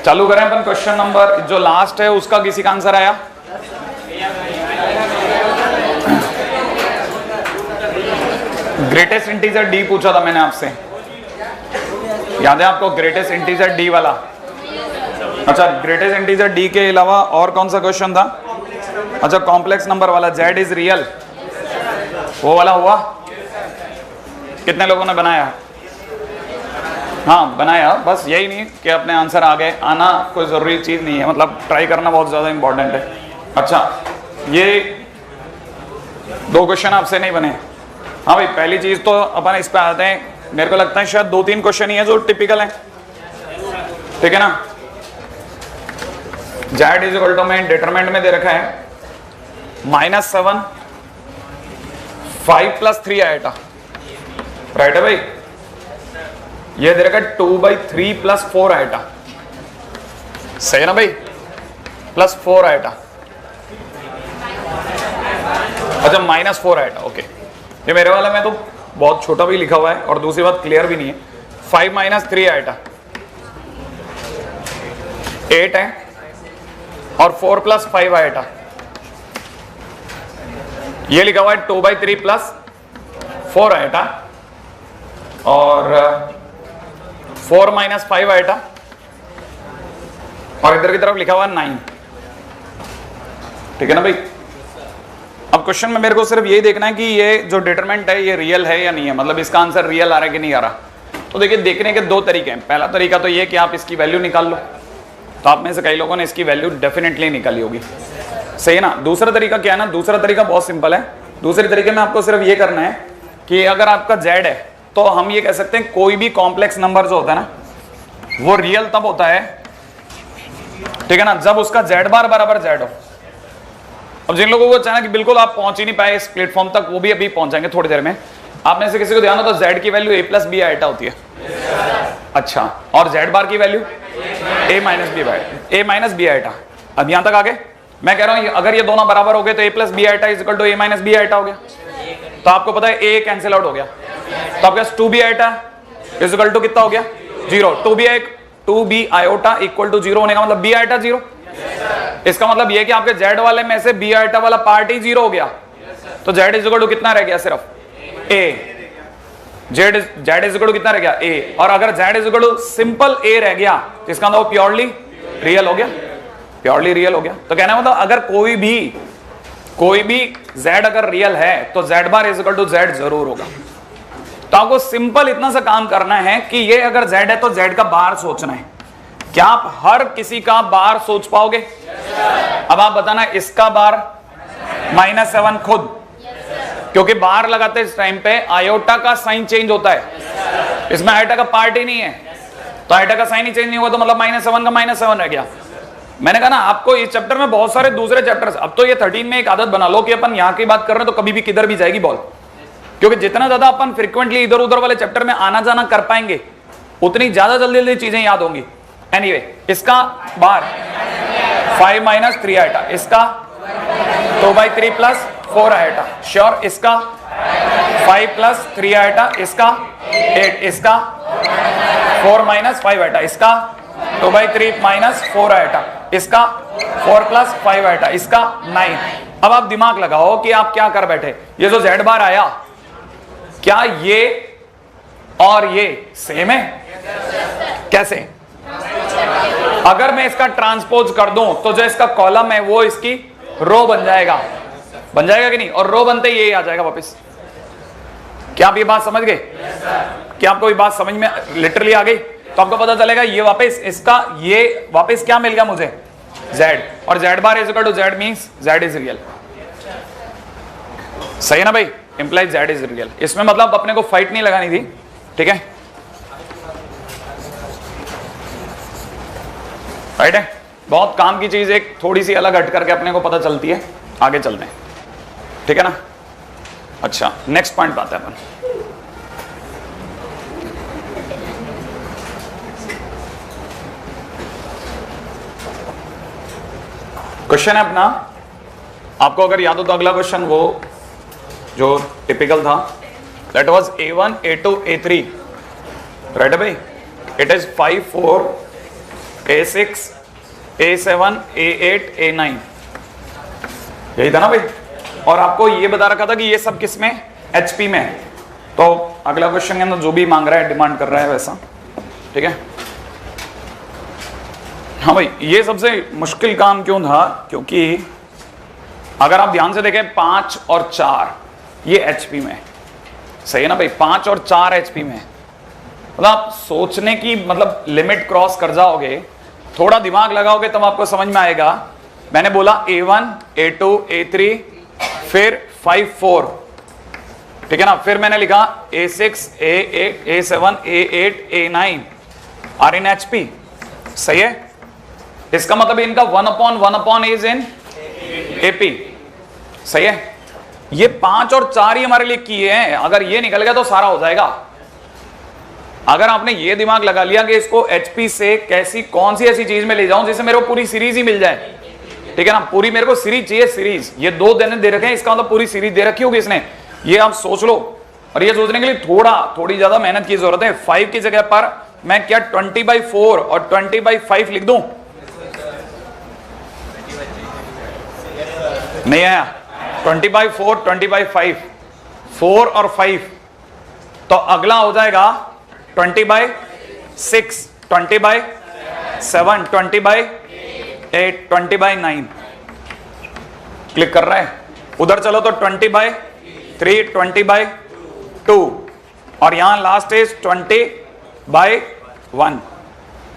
चालू करें अपन question number जो लास्ट है उसका किसी का आंसर आया? ग्रेटेस्ट इंटीजर डी पूछा था मैंने आपसे, याद है आपको? ग्रेटेस्ट इंटीजर डी वाला। अच्छा, ग्रेटेस्ट इंटीजर डी के अलावा और कौन सा क्वेश्चन था? अच्छा, कॉम्प्लेक्स नंबर वाला, जेड इज रियल, वो वाला हुआ? कितने लोगों ने बनाया? हाँ बनाया, बस यही नहीं कि अपने आंसर आ गए, आना कोई ज़रूरी चीज़ नहीं है, मतलब ट्राई करना बहुत ज़्यादा इंपॉर्टेंट है। अच्छा, ये 2 क्वेश्चन आपसे नहीं बने। हाँ भाई, पहली चीज़ तो अपन इस पे आते हैं, मेरे को लगता है शायद 2-3 क्वेश्चन ही है जो टिपिकल है, ठीक है ना? जेड इज इक्वल टू में डिटरमिनेंट में दे रखा है -7 5 + 3 आएगा, राइट है भाई? ये दे रखा है 2/3 + 4 आएगा, सही है ना भाई? +4 आएगा, अच्छा -4 आएगा, ओके। ये मेरे वाले में तो बहुत छोटा भी लिखा हुआ है और दूसरी बात क्लियर भी नहीं है। 5 - 3 आएगा 8 है और 4 + 5 आएगा, ये लिखा हुआ है 2/3 + 4 आएगा और 4 - 5 आएगा और इधर की तरफ लिखा हुआ 9, ठीक है ना भाई? अब क्वेश्चन में मेरे को सिर्फ यही देखना है कि ये जो डिटरमिनेंट है ये रियल है या नहीं है, मतलब इसका आंसर रियल आ रहा है कि नहीं आ रहा। तो देखिए, देखने के 2 तरीके हैं। पहला तरीका तो ये कि आप इसकी वैल्यू निकाल लो, तो आप में से कई लोगों ने इसकी वैल्यू डेफिनेटली निकाली होगी, सही है ना? दूसरा तरीका क्या है ना, दूसरा तरीका बहुत सिंपल है। दूसरे तरीके में आपको सिर्फ ये करना है कि अगर आपका जेड है तो हम ये कह सकते हैं कोई भी कॉम्प्लेक्स नंबर जो होता है ना वो रियल तब होता है, ठीक है ना, जब उसका जेड बार बराबर जेड हो। अब जिन लोगों को चाहे कि बिल्कुल आप पहुंच ही नहीं पाए इस प्लेटफॉर्म तक, वो भी अभी पहुंच जाएंगे थोड़ी देर में। आप में से किसी को ध्यान हो तो जेड की वैल्यू a + b आइटा होती है, अच्छा, और जेड बार की वैल्यू a - b आइटा। अब यहां तक आगे मैं कह रहा हूं अगर ये दोनों बराबर हो गए तो a + b iota is equal to a - b iota हो गया। तो आपको पता है a कैंसिल आउट हो गया, तो आपके पास 2b iota is equal to कितना हो गया? 0। 2b आयोटा इक्वल टू 0 होने का मतलब b आइटा 0। इसका मतलब ये कि आपके जेड वाले में से b आइटा वाला पार्ट ही 0 हो गया, तो जेड इज इक्वल टू कितना रह गया? सिर्फ a। Z is equal to कितना रह गया? a। और अगर Z is equal to simple a रह गया तो इसका मतलब प्योरली रियल हो गया, प्योरली रियल हो गया। तो कहना मतलब अगर कोई भी z अगर रियल है तो z bar is equal to z जरूर होगा। तो आपको सिंपल इतना सा काम करना है कि ये अगर z है तो z का बार सोचना है। क्या आप हर किसी का बार सोच पाओगे? अब आप बताना, इसका बार -7 खुद, क्योंकि बार लगाते इस टाइम पे आयोटा का साइन चेंज होता है, इसमें आयोटा का पार्ट ही नहीं है, तो आयोटा का साइन ही चेंज नहीं हुआ तो मतलब -7 का -7 रह गया। मैंने कहा ना आपको इस चैप्टर में बहुत सारे दूसरे चैप्टर्स, अब तो ये 13 में एक आदत बना लो कि अपन यहाँ की बात कर रहे हैं तो कभी भी किधर भी जाएगी बॉल, क्योंकि जितना ज्यादा अपन फ्रिक्वेंटली इधर उधर वाले चैप्टर में आना जाना कर पाएंगे उतनी ज्यादा जल्दी जल्दी चीजें याद होंगी। एनीवे, इसका बार 5 - 3 आएगा, इसका 2/3 + 4 आएगा, श्योर, इसका 5 + 3 आएगा, इसका 8, इसका 4 - 5 आएगा, इसका 2/3 - 4 आएगा, इसका 4 + 5 आएगा, इसका 9। अब आप दिमाग लगाओ कि आप क्या कर बैठे। ये जो जेड बार आया, क्या ये और ये सेम है? कैसे? अगर मैं इसका ट्रांसपोज कर दूं तो जो इसका कॉलम है वो इसकी रो बन जाएगा कि नहीं? और रो बनते ही ये आ जाएगा वापस। क्या आप ये बात समझ गए? क्या आपको ये बात समझ में लिटरली आ गई? तो आपको पता चलेगा ये वापस इसका ये वापस क्या मिल गया मुझे? z, और z bar is equal to z means z is real, सही है ना भाई? Implies z is real. इसमें मतलब अपने को फाइट नहीं लगानी थी, ठीक है, राइट है? बहुत काम की चीज एक थोड़ी सी अलग हट करके अपने को पता चलती है। आगे चलते हैं, ठीक है ना? अच्छा, नेक्स्ट पॉइंट बात है अपन। क्वेश्चन है अपना, आपको अगर याद हो तो अगला क्वेश्चन वो जो टिपिकल था, that was A1 A2 A3, right है भाई? It is 5 4 A6 A7 A8 A9, यही था ना भाई। और आपको ये बता रखा था कि ये सब किस में, HP में। तो अगला क्वेश्चन के अंदर जो भी मांग रहा है, डिमांड कर रहा है वैसा, ठीक है। हाँ भाई, ये सबसे मुश्किल काम क्यों था, क्योंकि अगर आप ध्यान से देखें 5 और 4 ये HP में, सही है ना भाई, 5 और 4 HP में, मतलब आप सोचने की मतलब लिमिट क्रॉस कर जाओगे, थोड़ा दिमाग लगाओगे तब आपको समझ में आएगा। मैंने बोला A1 A2 A3 फिर 5 4, ठीक है ना, फिर मैंने लिखा A6 A8 A7 A8 A9 are in HP, सही है। इसका मतलब इनका 1/1 इज इन AP, सही है। ये 5 और 4 ही हमारे लिए किए हैं, अगर ये निकल गया तो सारा हो जाएगा। अगर आपने ये दिमाग लगा लिया कि इसको HP से कैसी कौन सी ऐसी चीज में ले जाऊं जिससे मेरे को पूरी सीरीज ही मिल जाए, ठीक है ना, पूरी मेरे को सीरीज चाहिए, सीरीज। ये 2 दिन दे रखे हैं, इसका मतलब पूरी सीरीज दे रखी होगी इसने, ये आप सोच लो। और ये सोचने के लिए थोड़ी ज्यादा मेहनत की जरूरत है। 5 की जगह पर मैं क्या 20/4 और 20/5 लिख दूं? नहीं आया? 20/4 20/5, 4 और 5, तो अगला हो जाएगा 20/6 20/7 20/8 20/9। क्लिक कर रहा है? उधर चलो तो 20/3 20/2, और यहां लास्ट इज 20/1।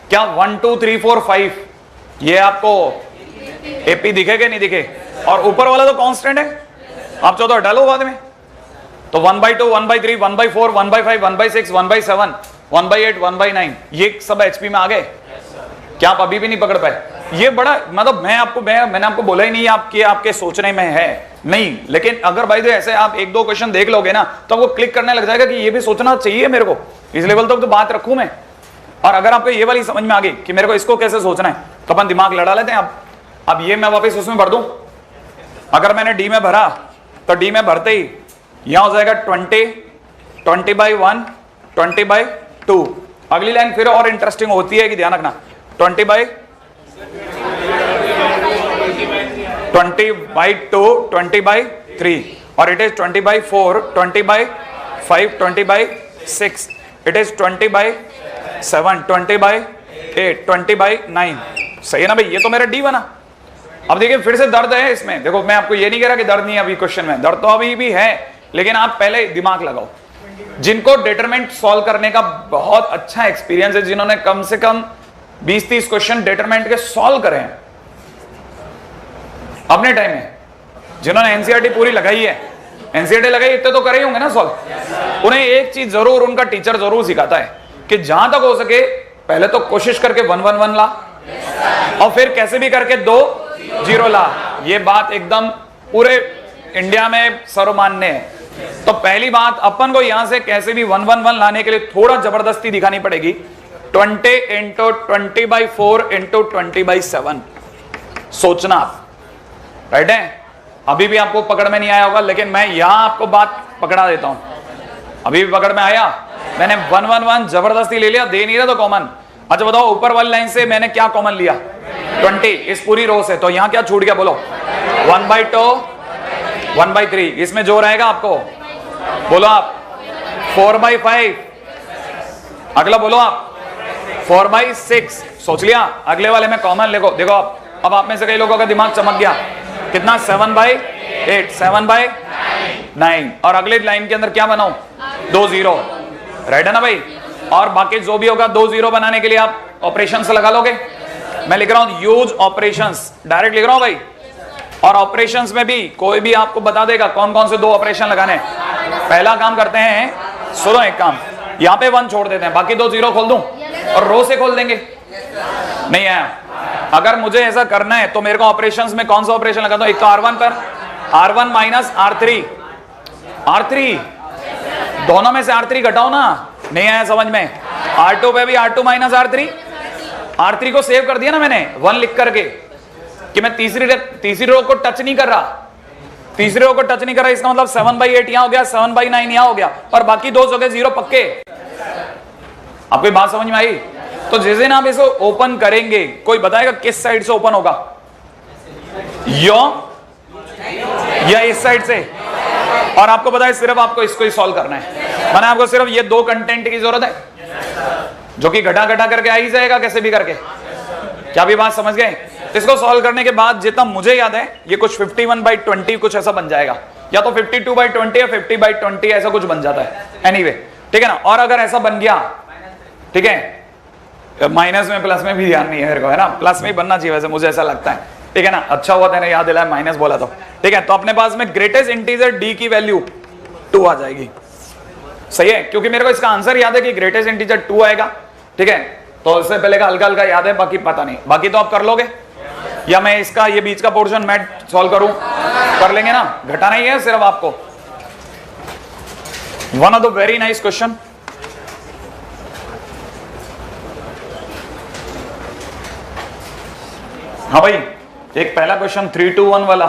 क्या 1 2 3 4 5 ये आपको AP दिखेगा नहीं दिखे? और ऊपर वाला तो कांस्टेंट है, आप चाहो तो डालो बाद में। तो 1/2 1/3 1/4 1/5 1/6 1/7 1/8 1/9 ये सब HP में आ गए। क्या आप अभी भी नहीं पकड़ पाए? ये बड़ा मतलब मैंने आपको बोला ही नहीं आपके सोचने में है नहीं, लेकिन अगर भाई ऐसे आप 1-2 क्वेश्चन देख लोगे ना तो आपको क्लिक करने लग जाएगा कि ये भी सोचना चाहिए मेरे को, इस लेवल तक तो बात रखूं मैं। और अगर आपको ये वाली समझ में आ गई कि मेरे को इसको कैसे सोचना है, तो अपन दिमाग लड़ा लेते हैं। अब ये मैं वापस उसमें भर दूं। अगर मैंने D में भरा तो D में भरते ही यहां हो जाएगा 20 20/1 20/2। अगली लाइन फिर और इंटरेस्टिंग होती है कि ध्यान रखना, 20/2 20/3, और इट इज 20/4 20/5 20/6, इट इज 20/7 20/8 20/9। सही है ना भाई? ये तो मेरा D बना। अब देखिए फिर से दर्द है इसमें। देखो मैं आपको ये नहीं कह रहा कि दर्द नहीं है अभी क्वेश्चन में, दर्द तो अभी भी है, लेकिन आप पहले दिमाग लगाओ। जिनको डिटरमिनेंट सॉल्व करने का बहुत अच्छा एक्सपीरियंस है, जिन्होंने कम से कम 20-30 क्वेश्चन डिटरमिनेंट के सॉल्व करे हैं अपने टाइम में, जिन्होंने एनसीईआरटी पूरी लगाई है, एनसीईआरटी लगाई, इतने तो करे ही होंगे ना सॉल्व। उन्हें एक चीज जरूर उनका टीचर जरूर सिखाता है कि जहां तक हो सके पहले तो कोशिश करके 1 1 1 ला, और फिर कैसे भी करके 2 0 ला। ये बात एकदम पूरे इंडिया में सर्वमान्य है। तो पहली बात अपन को यहां से कैसे भी 1 1 1 लाने के लिए थोड़ा जबरदस्ती दिखानी पड़ेगी। 20 × 20/4 × 20/7 सोचना, राइट है? अभी भी आपको पकड़ में नहीं आया होगा, लेकिन मैं यहां आपको बात पकड़ा देता हूं। अभी भी पकड़ में आया? मैंने 1 1 1 जबरदस्ती ले लिया, दे नहीं रहा तो कॉमन। अच्छा बताओ ऊपर वाली लाइन से मैंने क्या कॉमन लिया? 20 इस पूरी रो से, तो यहां क्या छूट गया बोलो? 1/2 1/3, इसमें जो रहेगा आपको बोलो आप 4/5, अगला बोलो आप 4/6। सोच लिया? अगले वाले में कॉमन लिखो। देखो अब आप में से कई लोगों का दिमाग चमक गया। कितना? 7/8 7/9, और अगले लाइन के अंदर क्या बनाऊं? 2 0, राइट है ना भाई? और बाकी जो भी होगा 2 0 बनाने के लिए आप ऑपरेशंस लगा लोगे। मैं लिख रहा हूं यूज ऑपरेशंस, डायरेक्ट लिख रहा हूं भाई। और ऑपरेशंस में भी कोई भी आपको बता देगा कौन कौन से 2 ऑपरेशन लगाने। पहला काम करते हैं, सुनो एक काम, यहां पे 1 छोड़ देते हैं, बाकी 2 0 खोल दूं और रो से खोल देंगे। नहीं है? अगर मुझे ऐसा करना है तो मेरे को ऑपरेशंस में कौन सा ऑपरेशन लगाता हूं? एक तो R1 पर, R1 माइनस R3 दोनों में से R3 घटाओ ना। नहीं आया समझ में? R2 पे भी R2 माइनस R3 को सेव कर दिया ना मैंने 1 लिख करके, कि मैं तीसरी रो को टच नहीं कर रहा। तीसरी रो को टच नहीं कर रहा, इसका मतलब 7/8 यहां हो गया, 7/9 यहां हो गया, और बाकी 2 जगह 0 पक्के। आपको बात समझ में आई? तो जिस दिन आप इसको ओपन करेंगे, कोई बताएगा किस साइड से ओपन होगा, यो या इस साइड से? और आपको पता है सिर्फ आपको इसको ही सॉल्व करना है, माने आपको सिर्फ ये दो कंटेंट की जरूरत है, जो कि घटा घटा करके आ ही जाएगा कैसे भी करके। क्या भी बात समझ गए? तो इसको सॉल्व करने के बाद जितना मुझे याद है ये कुछ 51/20 कुछ ऐसा बन जाएगा, या तो 52/20 या 50/20 ऐसा कुछ बन जाता है। एनीवे ठीक है ना। और अगर ऐसा बन गया, ठीक है, माइनस में प्लस में भी ध्यान नहीं है मेरे को, है ना, प्लस में ही बनना चाहिए वैसे मुझे ऐसा लगता है, ठीक है ना। अच्छा हुआ मैंने याद दिलाया, माइनस बोला तो, ठीक है। तो अपने पास में ग्रेटेस्ट इंटीजर डी की वैल्यू 2 आ जाएगी, सही है, क्योंकि मेरे को इसका आंसर याद है कि ग्रेटेस्ट इंटीजर 2 आएगा, ठीक है। तो इससे पहले का हल्का हल्का याद है, बाकी पता नहीं, बाकी तो आप कर लोगे, या मैं इसका ये बीच का पोर्शन मैं सॉल्व करूं, कर लेंगे ना, घटाना ही है सिर्फ आपको। One of the very nice question, हाँ भाई, एक पहला क्वेश्चन 3-2-1 वाला,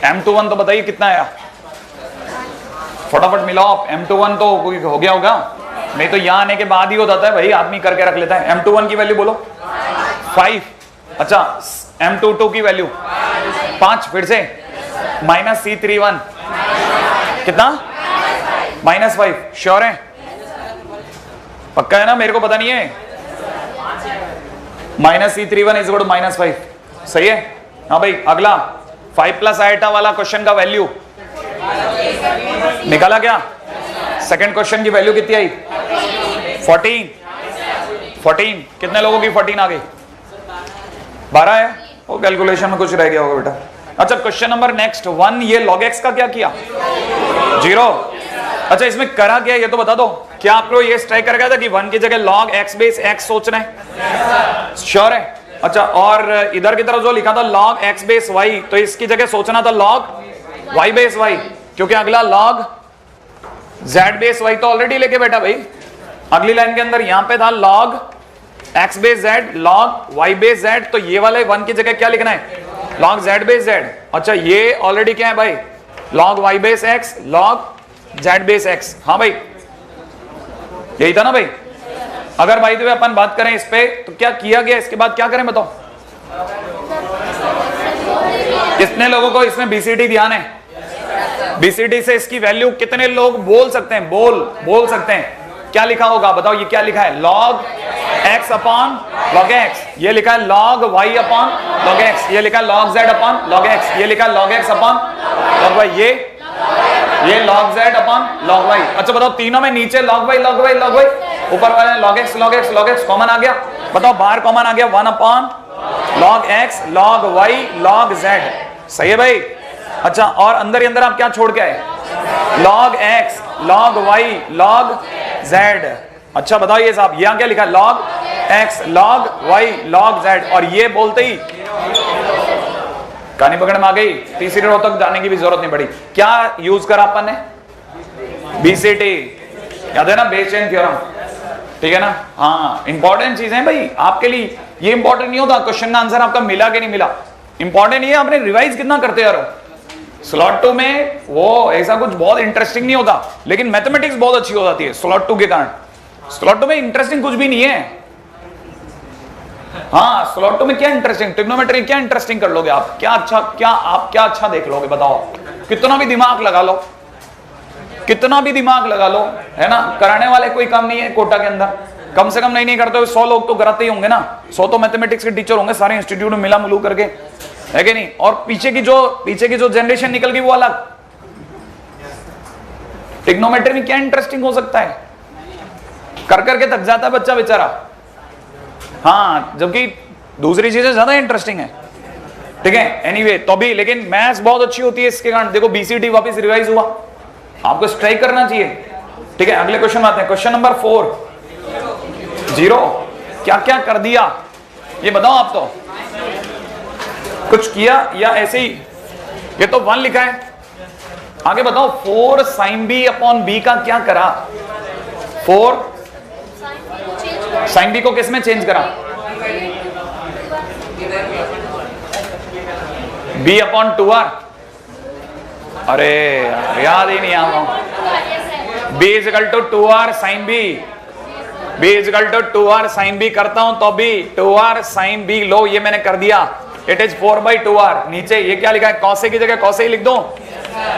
M21 तो बताइए कितना आया, फटाफट मिलाओ आप। M21 तो कोई हो गया होगा, नहीं तो यहां आने के बाद ही हो जाता है भाई, आदमी करके रख लेता है। M21 की वैल्यू बोलो 5, अच्छा M22 की वैल्यू 5, फिर से -C31 कितना, -5, श्योर है, पक्का है ना, मेरे को पता नहीं है, -C31 इज इक्वल टू -5, सही है। हाँ भाई, अगला 5 प्लस आइटा वाला क्वेश्चन का वैल्यू निकाला क्या? सेकंड क्वेश्चन की वैल्यू कितनी आई? 14, कितने लोगों की 14 आ गई? 12 है, वो कैलकुलेशन में कुछ रह गया होगा बेटा। अच्छा क्वेश्चन नंबर नेक्स्ट 1, ये log x का क्या किया? 0। अच्छा इसमें करा क्या ये तो बता दो, क्या आप लोग ये स्ट्राइक कर गया था कि 1 की जगह log x बेस x सोच रहे हैं? श्योर है। अच्छा और इधर की तरफ जो लिखा था log x बेस y, तो इसकी जगह सोचना था log y बेस y, क्योंकि अगला log z बेस y तो ऑलरेडी लेके बैठा भाई, अगली लाइन के अंदर यहां पे था log x base z, log y base z, तो ये वाले 1 की जगह क्या लिखना है? log z base z। अच्छा ये ऑलरेडी क्या है भाई? log y base x, log z base x। हाँ भाई यही था ना भाई। अगर भाई तो अपन बात करें इस पे, तो क्या किया गया, इसके बाद क्या करें बताओ? कितने लोगों को इसमें बीसीडी ध्यान है? बीसीडी से इसकी वैल्यू कितने लोग बोल सकते हैं? बोल सकते हैं। क्या लिखा होगा बताओ, ये क्या लिखा है? log x upon log x, ये लिखा है log y upon log x, ये लिखा है log z upon log x, ये लिखा है log x upon log y, ये log z upon log y। अच्छा बताओ तीनों में नीचे log y, ऊपर वाले log x कॉमन आ गया, बताओ बाहर कॉमन आ गया 1 upon log x, log y, log z, सही है भाई। अच्छा और अंदर ही अंदर आप क्या छोड़ के आए? log x, log y, log z। अच्छा बताओ ये साहब यहाँ क्या लिखा? log x, log y, log z, और ये बोलते ही कहानी पकड़ में आ गई, तीसरी रो तक जाने की भी जरूरत नहीं पड़ी। क्या यूज करा अपन ने? बीसीटी, याद है ना, बेस चेन थ्योरम, ठीक है ना। हाँ इंपॉर्टेंट चीजें हैं भाई आपके लिए, ये इंपॉर्टेंट नहीं होता क्वेश्चन का आंसर आपका मिला कि नहीं मिला, इंपॉर्टेंट ये आपने रिवाइज कितना करते यार। स्लॉट 2 में वो ऐसा कुछ बहुत इंटरेस्टिंग नहीं होता, लेकिन मैथमेटिक्स बहुत अच्छी हो जाती है स्लॉट 2 के कारण। स्लॉट 2 में इंटरेस्टिंग कुछ भी नहीं है। हाँ स्लॉट 2 में क्या इंटरेस्टिंग, ट्रिग्नोमेट्री क्या इंटरेस्टिंग कर लोगे आप? क्या अच्छा देख लोगे बताओ? कितना भी दिमाग लगा लो, कितना भी दिमाग लगा लो, है ना, कराने वाले कोई कम नहीं है कोटा के अंदर, कम से कम नहीं करते हुए 100 लोग तो कराते ही होंगे ना, 100 तो मैथमेटिक्स के टीचर होंगे सारे इंस्टीट्यूट में मिला मिलू करके, है कि नहीं। और पीछे की जो जनरेशन निकल गई वो अलग। ट्रिग्नोमेट्री में क्या इंटरेस्टिंग हो सकता है? कर करके थक जाता है बच्चा बेचारा। हाँ जबकि दूसरी चीजें ज्यादा इंटरेस्टिंग है, ठीक है। एनीवे तो भी, लेकिन मैथ्स बहुत अच्छी होती है इसके कारण। देखो बीसीटी वापस रिवाइज हुआ, आपको स्ट्राइक करना चाहिए, ठीक है। अगले क्वेश्चन आते हैं, क्वेश्चन नंबर 4, 0। क्या क्या कर दिया ये बताओ आप, तो कुछ किया या ऐसे ही? ये तो 1 लिखा है, आगे बताओ 4 sin b अपॉन b का क्या करा? 4 sin b को किस में चेंज करा? b upon 2r। अरे याद ही नहीं आ रहा। b is equal to 2r sin b, B is equal to 2r sine B करता हूं तो भी 2r साइन बी लो, ये मैंने कर दिया, इट इज 4/2r। नीचे ये क्या लिखा है, कॉस ए की जगह कॉस ए लिख दो।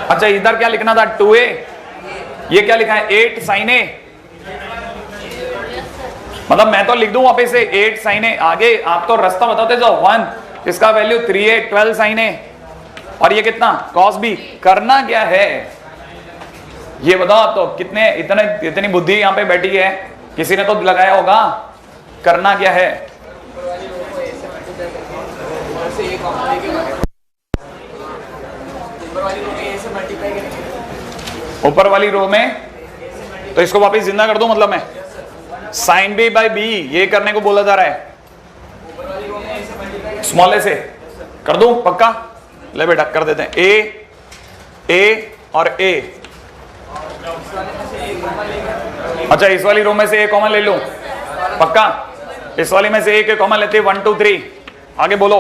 अच्छा इधर क्या लिखना था 2a, ये क्या लिखा है 8 साइन ए, मतलब मैं तो लिख दूं वापस से 8 साइन ए। आगे आप तो रास्ता बताते जाओ, 1 इसका वैल्यू 3a 12 साइन ए, और ये कितना कॉस बी। करना क्या है ये बताओ, तो कितने इतनी बुद्धि यहां पे बैठी है, किसी ने तो लगाया होगा। करना क्या है, ऊपर वाली रो में, तो इसको वापस जिंदा कर दो, मतलब मैं साइन बी बाई बी ये करने को बोला जा रहा है, स्मॉल ए से कर दूं पक्का। ले बेटा कर देते हैं, ए और ए। अच्छा इस वाली रो में से ए कॉमन ले लूं पक्का, इस वाली में से ए के कॉमन लेते 1 2 3। आगे बोलो,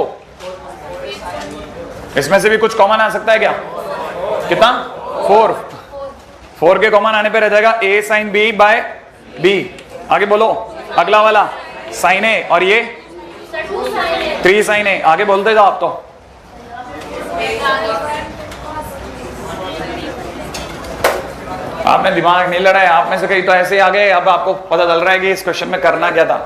इसमें से भी कुछ कॉमन आ सकता है क्या, कितना 4 के कॉमन आने पे रह जाएगा ए साइन बी बाय बी। आगे बोलो अगला वाला साइन ए, और ये 3 साइन ए। आगे बोलते जाओ आप, तो आपने दिमाग नहीं लड़ाया, आप में से कई तो ऐसे आ गए, अब आपको पता चल रहा है कि इस क्वेश्चन में करना क्या था।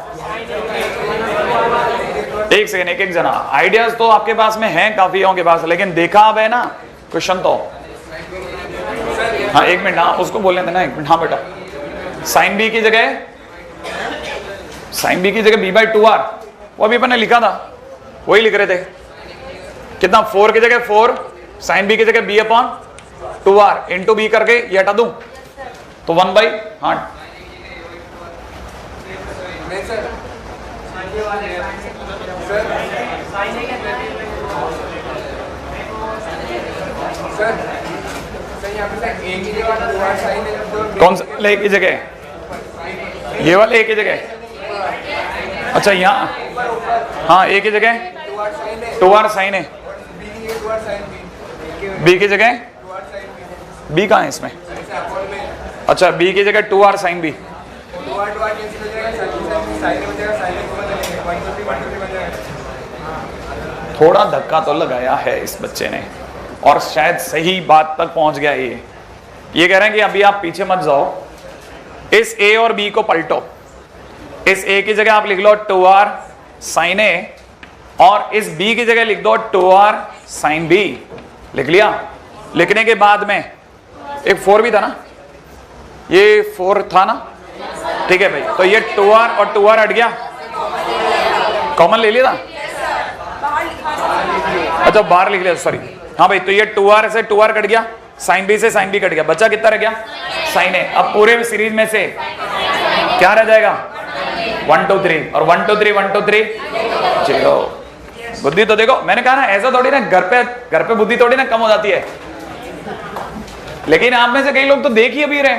एक सेकंड, एक जना, आइडियाज तो आपके पास में हैं काफियों के पास, लेकिन देखा अब है ना क्वेश्चन तो। हाँ 1 मिनट, हाँ उसको बोलने देना 1 मिनट। हाँ बेटा साइन बी की जगह b/2r, वो अभी अपन ने लिखा था, वही लिख रहे थे। कितना 4 की जगह 4, साइन बी की जगह b/2r इंटू बी करके ये हटा दूं तो 1/, हाँ कौन सा ले की जगह, ये वाले ए की जगह। अच्छा यहाँ, हाँ ए की जगह 2r साइन ए, बी की जगह बी कहाँ है इसमें, अच्छा बी की जगह 2r साइन बी। थोड़ा धक्का तो लगाया है इस बच्चे ने, और शायद सही बात तक पहुंच गया। ये कह रहे हैं कि अभी आप पीछे मत जाओ, इस ए और बी को पलटो। इस ए की जगह आप लिख लो 2r साइन ए, और इस बी की जगह लिख दो 2r साइन बी। लिख लिया। लिखने के बाद में एक 4 भी था ना, ये 4 था ना, ठीक है भाई। तो ये 2r और 2r हट गया, कॉमन ले लिया था, अच्छा बाहर लिख लिया, सॉरी। हाँ भाई, तो ये 2r से 2r कट गया, साइन बी से साइन बी कट गया, बच्चा कितना रह गया साइन ए। अब पूरे सीरीज में से क्या रह जाएगा 1 2 3, और 1 2 3 1 2 3 0। बुद्धि तो देखो, मैंने कहा ना ऐसा थोड़ी ना घर पे बुद्धि थोड़ी ना कम हो जाती है, लेकिन आप में से कई लोग तो देख ही अभी रहे,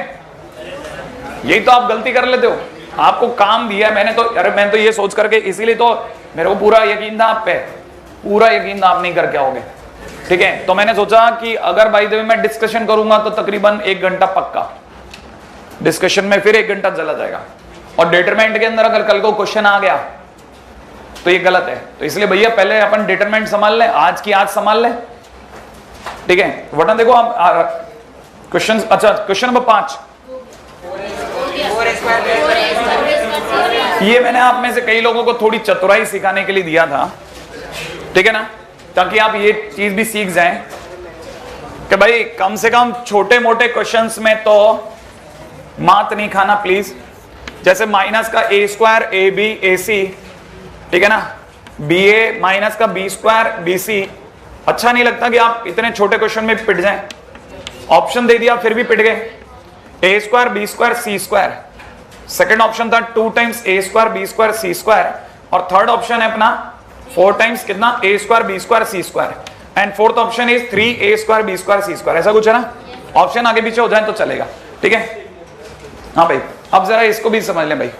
यही तो आप गलती कर लेते हो। आपको काम दिया मैंने तो, अरे मैं तो ये सोच करके, इसीलिए तो मेरे को पूरा यकीन था आप पे, पूरा यकीन था आप नहीं करके आओगे, ठीक है। तो मैंने सोचा कि अगर बाय द वे मैं डिस्कशन करूंगा तो तकरीबन 1 घंटा पक्का डिस्कशन में, फिर 1 घंटा चला जाएगा, और डिटरमिनेंट के अंदर अगर कल को क्वेश्चन आ गया तो ये गलत है। तो इसलिए भैया पहले अपन डिटरमिनेंट संभाल लें, आज की आज संभाल लें, ठीक है। वरना देखो आप क्वेश्चन, अच्छा क्वेश्चन नंबर 5, ये मैंने आप में से कई लोगों को थोड़ी चतुराई सिखाने के लिए दिया था, ठीक है ना, ताकि आप ये चीज भी सीख जाएं कि भाई कम से कम छोटे मोटे क्वेश्चंस में तो मात नहीं खाना प्लीज। जैसे माइनस का a² AB AC, ठीक है ना, BA माइनस का B² BC। अच्छा नहीं लगता कि आप इतने छोटे क्वेश्चन में पिट जाएं, ऑप्शन दे दिया फिर भी पिट गए, a² B² C²। Second option था 2 टाइम्स a² B² C², और थर्ड ऑप्शन है अपना 4 टाइम्स कितना a² B² C², and fourth option is 3a² B² C²। ऐसा कुछ है ना, ऑप्शन आगे पीछे हो जाए तो चलेगा, ठीक है। हाँ भाई, अब जरा इसको भी समझ लें भाई,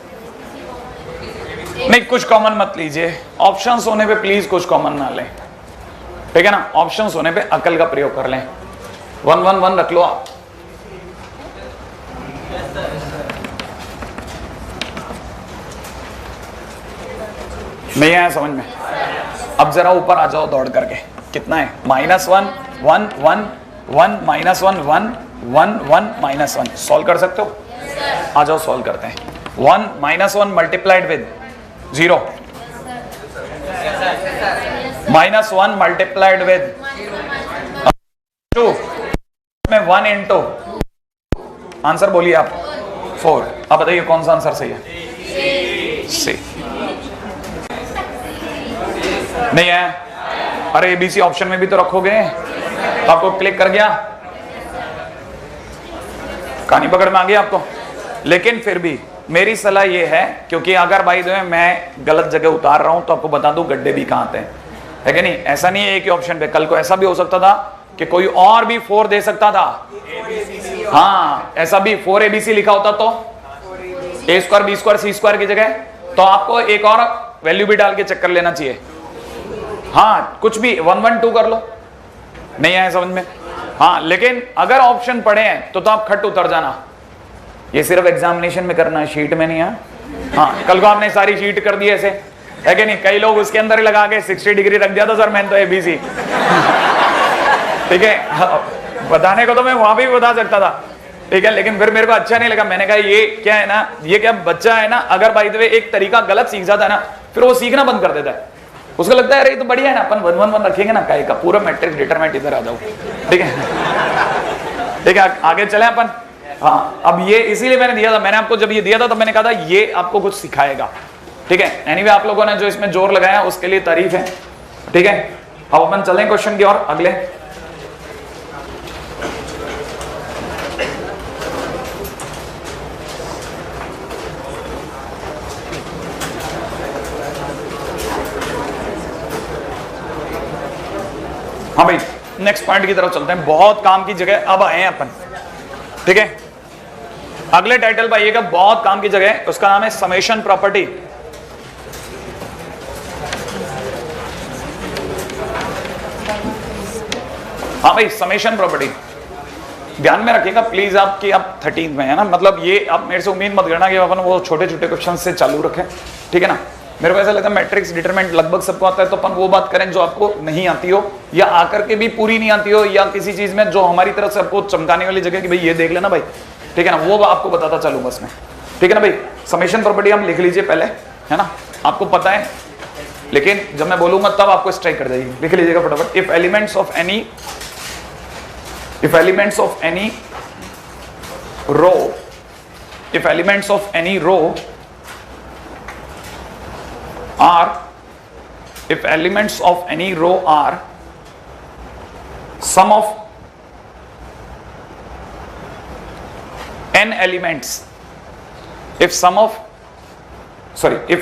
नहीं कुछ कॉमन मत लीजिए, ऑप्शंस होने पे प्लीज कुछ कॉमन ना लें, ठीक है ना। ऑप्शंस होने पे अकल का प्रयोग कर लें, 1 1 1 रख लो आप। नहीं आया समझ में? अब जरा ऊपर आ जाओ दौड़ करके, कितना है? -1 1 1 1 -1 1 1 1 -1। सॉल्व कर सकते हो? आ जाओ सॉल्व करते हैं। 1 -1 मल्टीप्लाइड विद 0, -1 मल्टीप्लाइड विद 2 में 1 इंटू, आंसर बोलिए आप, 4। अब बताइए कौन सा आंसर सही है? सी। नहीं है? अरे एबीसी ऑप्शन में भी तो रखोगे, तो आपको क्लिक कर गया, कहानी पकड़ में आ गई आपको। लेकिन फिर भी मेरी सलाह ये है, क्योंकि अगर भाई जो है मैं गलत जगह उतार रहा हूं तो आपको बता दूं गड्ढे भी कहां आते हैं, है कि नहीं? ऐसा नहीं है एक ही ऑप्शन पे, कल को ऐसा भी हो सकता था कि कोई और भी 4 दे सकता था। हाँ, ऐसा भी 4 ABC लिखा होता तो A square B square C square की जगह, तो आपको एक और वैल्यू भी डाल के चेक कर लेना चाहिए। हाँ, कुछ भी 1 1 2 कर लो। नहीं आया समझ में? हाँ, लेकिन अगर ऑप्शन पड़े हैं तो आप खट उतर जाना। ये सिर्फ एग्जामिनेशन में करना है, शीट में नहीं है। हाँ, कल को आपने सारी शीट कर दी ऐसे, है कि नहीं? कई लोग उसके अंदर ही लगा के 60 डिग्री रख दिया था, सर मैंने तो ABC। ठीक है, बताने को तो मैं वहां भी बता सकता था, ठीक है, लेकिन फिर मेरे को अच्छा नहीं लगा। मैंने कहा ये क्या है ना, ये क्या बच्चा है ना, अगर भाई द एक तरीका गलत सीख जाता है ना, फिर वो सीखना बंद कर देता है। उसको लगता है अरे ये तो बढ़िया है ना, अपन 1 1 1 रखेंगे ना, काय का पूरा मैट्रिक्स डिटरमिनेंट इधर आ जाओ। ठीक है, ठीक है, आगे चले अपन। हाँ, अब ये इसीलिए मैंने दिया था, मैंने आपको जब ये दिया था तो मैंने कहा था ये आपको कुछ सिखाएगा। ठीक है, एनीवे आप लोगों ने जो इसमें जोर लगाया उसके लिए तारीफ है। ठीक है, अब अपन चलें क्वेश्चन की ओर अगले। हाँ भाई, नेक्स्ट पॉइंट की तरफ चलते हैं। बहुत काम की जगह अब आए हैं अपन। ठीक है, अगले टाइटल पाइएगा, बहुत काम की जगह, उसका नाम है समेशन प्रॉपर्टी। हाँ भाई, समेशन प्रॉपर्टी ध्यान में रखिएगा प्लीज, आपकी आप 13th में है ना, मतलब ये आप मेरे से उम्मीद मत करना कि अपन वो छोटे छोटे क्वेश्चन से चालू रखें। ठीक है ना, मेरे को ऐसा लगता है मैट्रिक्स डिटरमिनेंट लगभग सबको आता है, तो अपन वो बात करें जो आपको नहीं आती हो या आकर के भी पूरी नहीं आती हो, या किसी चीज में जो हमारी तरफ से आपको चमकाने वाली जगह कि भाई ये देख लेना भाई। ठीक है ना, वो आपको बताता चलूंगा बस में। ठीक है ना भाई, समेशन प्रॉपर्टी हम लिख लीजिए पहले, है ना, आपको पता है, लेकिन जब मैं बोलूंगा तब आपको स्ट्राइक कर जाएगी। लिख लीजिएगा फटाफट। If elements of any row, if elements of any row are, if elements of any row are sum of n elements, if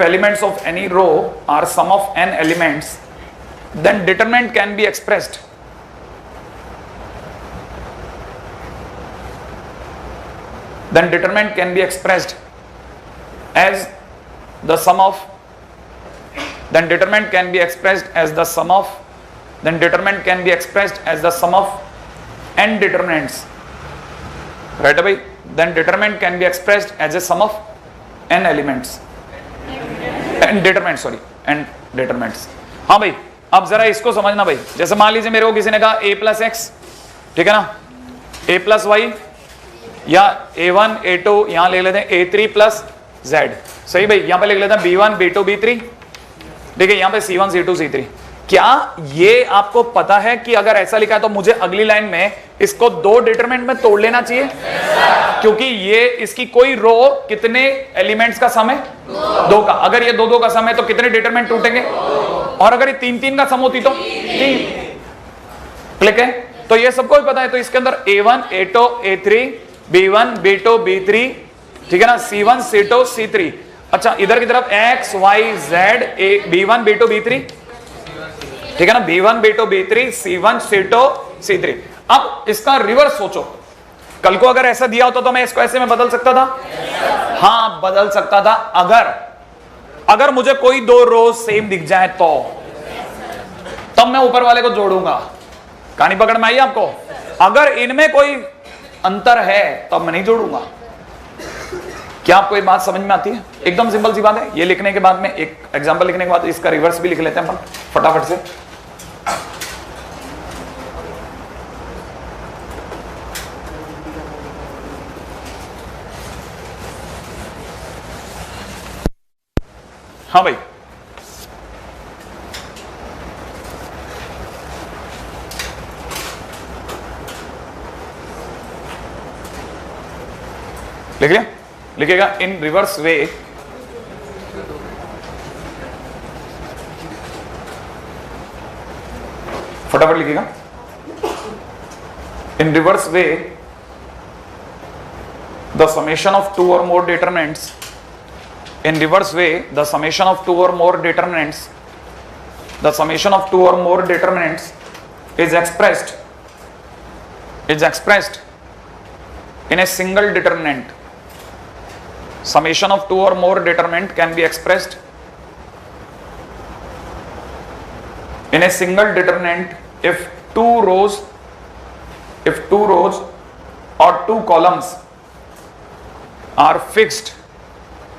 elements of any row are sum of n elements, then determinant can be expressed as the sum of n determinants, right भाई? then determinant can be expressed as a sum of n elements, n determinants। हाँ भाई, अब जरा इसको समझना भाई। जैसे मान लीजिए मेरे को किसी ने कहा a plus x, ठीक है ना, a plus y, या a1 a2, यहां ले लेते हैं a3 plus z, सही भाई, यहां पे लिख लेते हैं b1 b2 b3, ठीक है, यहां पे c1 c2 c3। क्या ये आपको पता है कि अगर ऐसा लिखा है तो मुझे अगली लाइन में इसको 2 डिटरमिनेंट में तोड़ लेना चाहिए, क्योंकि ये इसकी कोई रो कितने एलिमेंट्स का सम है? 2 का। अगर ये 2 का सम है तो कितने डिटरमिनेंट टूटेंगे? और अगर ये 3 का सम होती तो 3। क्लिक है, तो ये सबको भी पता है। तो इसके अंदर a1 a2 a3 b1 b2 b3, ठीक है ना, c1 c2 c3। अच्छा, इधर की तरफ x y z b1 b2 b3, ठीक है ना, b1 b2 b3 c1 c2 c3। अब इसका रिवर्स सोचो, कल को अगर ऐसा दिया होता तो मैं इसको ऐसे में बदल सकता था? हाँ, बदल सकता था। अगर मुझे कोई 2 रो सेम दिख जाए तो तब मैं ऊपर वाले को जोड़ूंगा। कहानी पकड़ में आई आपको? अगर इनमें कोई अंतर है तब मैं नहीं जोड़ूंगा। क्या आपको ये बात समझ में आती है? एकदम सिंपल सी बात है। ये लिखने के बाद में एक एग्जांपल लिखने के बाद इसका रिवर्स भी लिख लेते हैं अपन फटाफट से। हाँ भाई, लिख लिया? लिखेगा इन रिवर्स वे फटाफट लिखेगा। In reverse way the summation of two और more determinants, in reverse way the summation of two or more determinants, the summation of two or more determinants is expressed in a single determinant. Summation of two or more determinant can be expressed in a single determinant if two rows or two columns are fixed.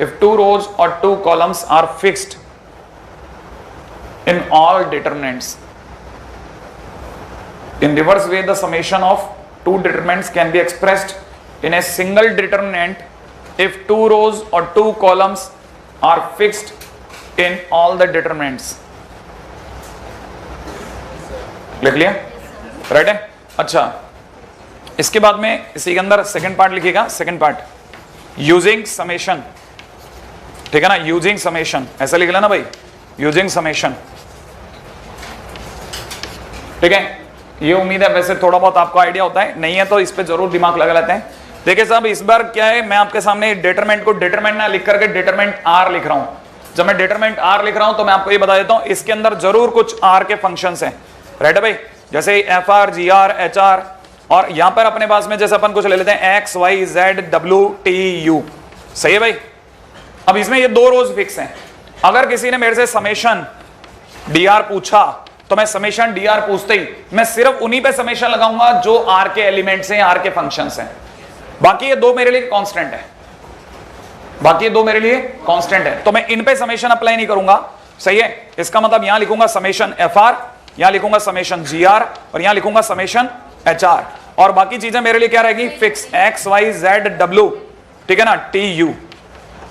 If two rows or two columns are fixed in all determinants. In reverse way, the summation of two determinants can be expressed in a single determinant if two rows or two columns are fixed in all the determinants. लिख लिया? Right है? अच्छा, इसके बाद में इसी के अंदर सेकंड पार्ट लिखिएगा। सेकंड पार्ट यूजिंग समेशन, ठीक है ना? यूजिंग समेशन ऐसा लिख लेना भाई, यूजिंग समेशन, ठीक है? ये उम्मीद है वैसे थोड़ा बहुत आपको आइडिया होता है, नहीं है तो इस पे जरूर दिमाग लगा लेते हैं। देखिए साहब, इस बार क्या है, मैं आपके सामने डिटरमिनेंट को डिटरमिनेंट ना लिख करके डिटरमिनेंट आर लिख रहा हूं। जब मैं डिटरमिनेंट आर लिख रहा हूं तो मैं आपको ये बता देता हूं, इसके अंदर जरूर कुछ आर के फंक्शंस हैं, राइट है भाई? जैसे F R, G R, H R, और यहां पर अपने पास में जैसे अपन कुछ ले लेते हैं X, Y, Z, W, T, U. सही है भाई? अब इसमें ये दो रोज फिक्स हैं। अगर किसी ने मेरे से समेशन डी आर पूछा तो मैं समेशन डी आर पूछते ही मैं सिर्फ उन्हीं पे समेशन लगाऊंगा जो आर के एलिमेंट्स हैं, आर के फंक्शंस हैं। बाकी ये दो मेरे लिए कांस्टेंट है, बाकी ये दो मेरे लिए कांस्टेंट है, तो मैं इन पे समेशन अप्लाई नहीं करूंगा। सही है? इसका मतलब यहां लिखूंगा समेशन एफ आर, यहां लिखूंगा समेशन जी आर, और यहां लिखूंगा समेशन एच आर, और बाकी चीजें मेरे लिए क्या रहेगी? Fix, X, Y, Z, W, ठीक है ना, टी, यू।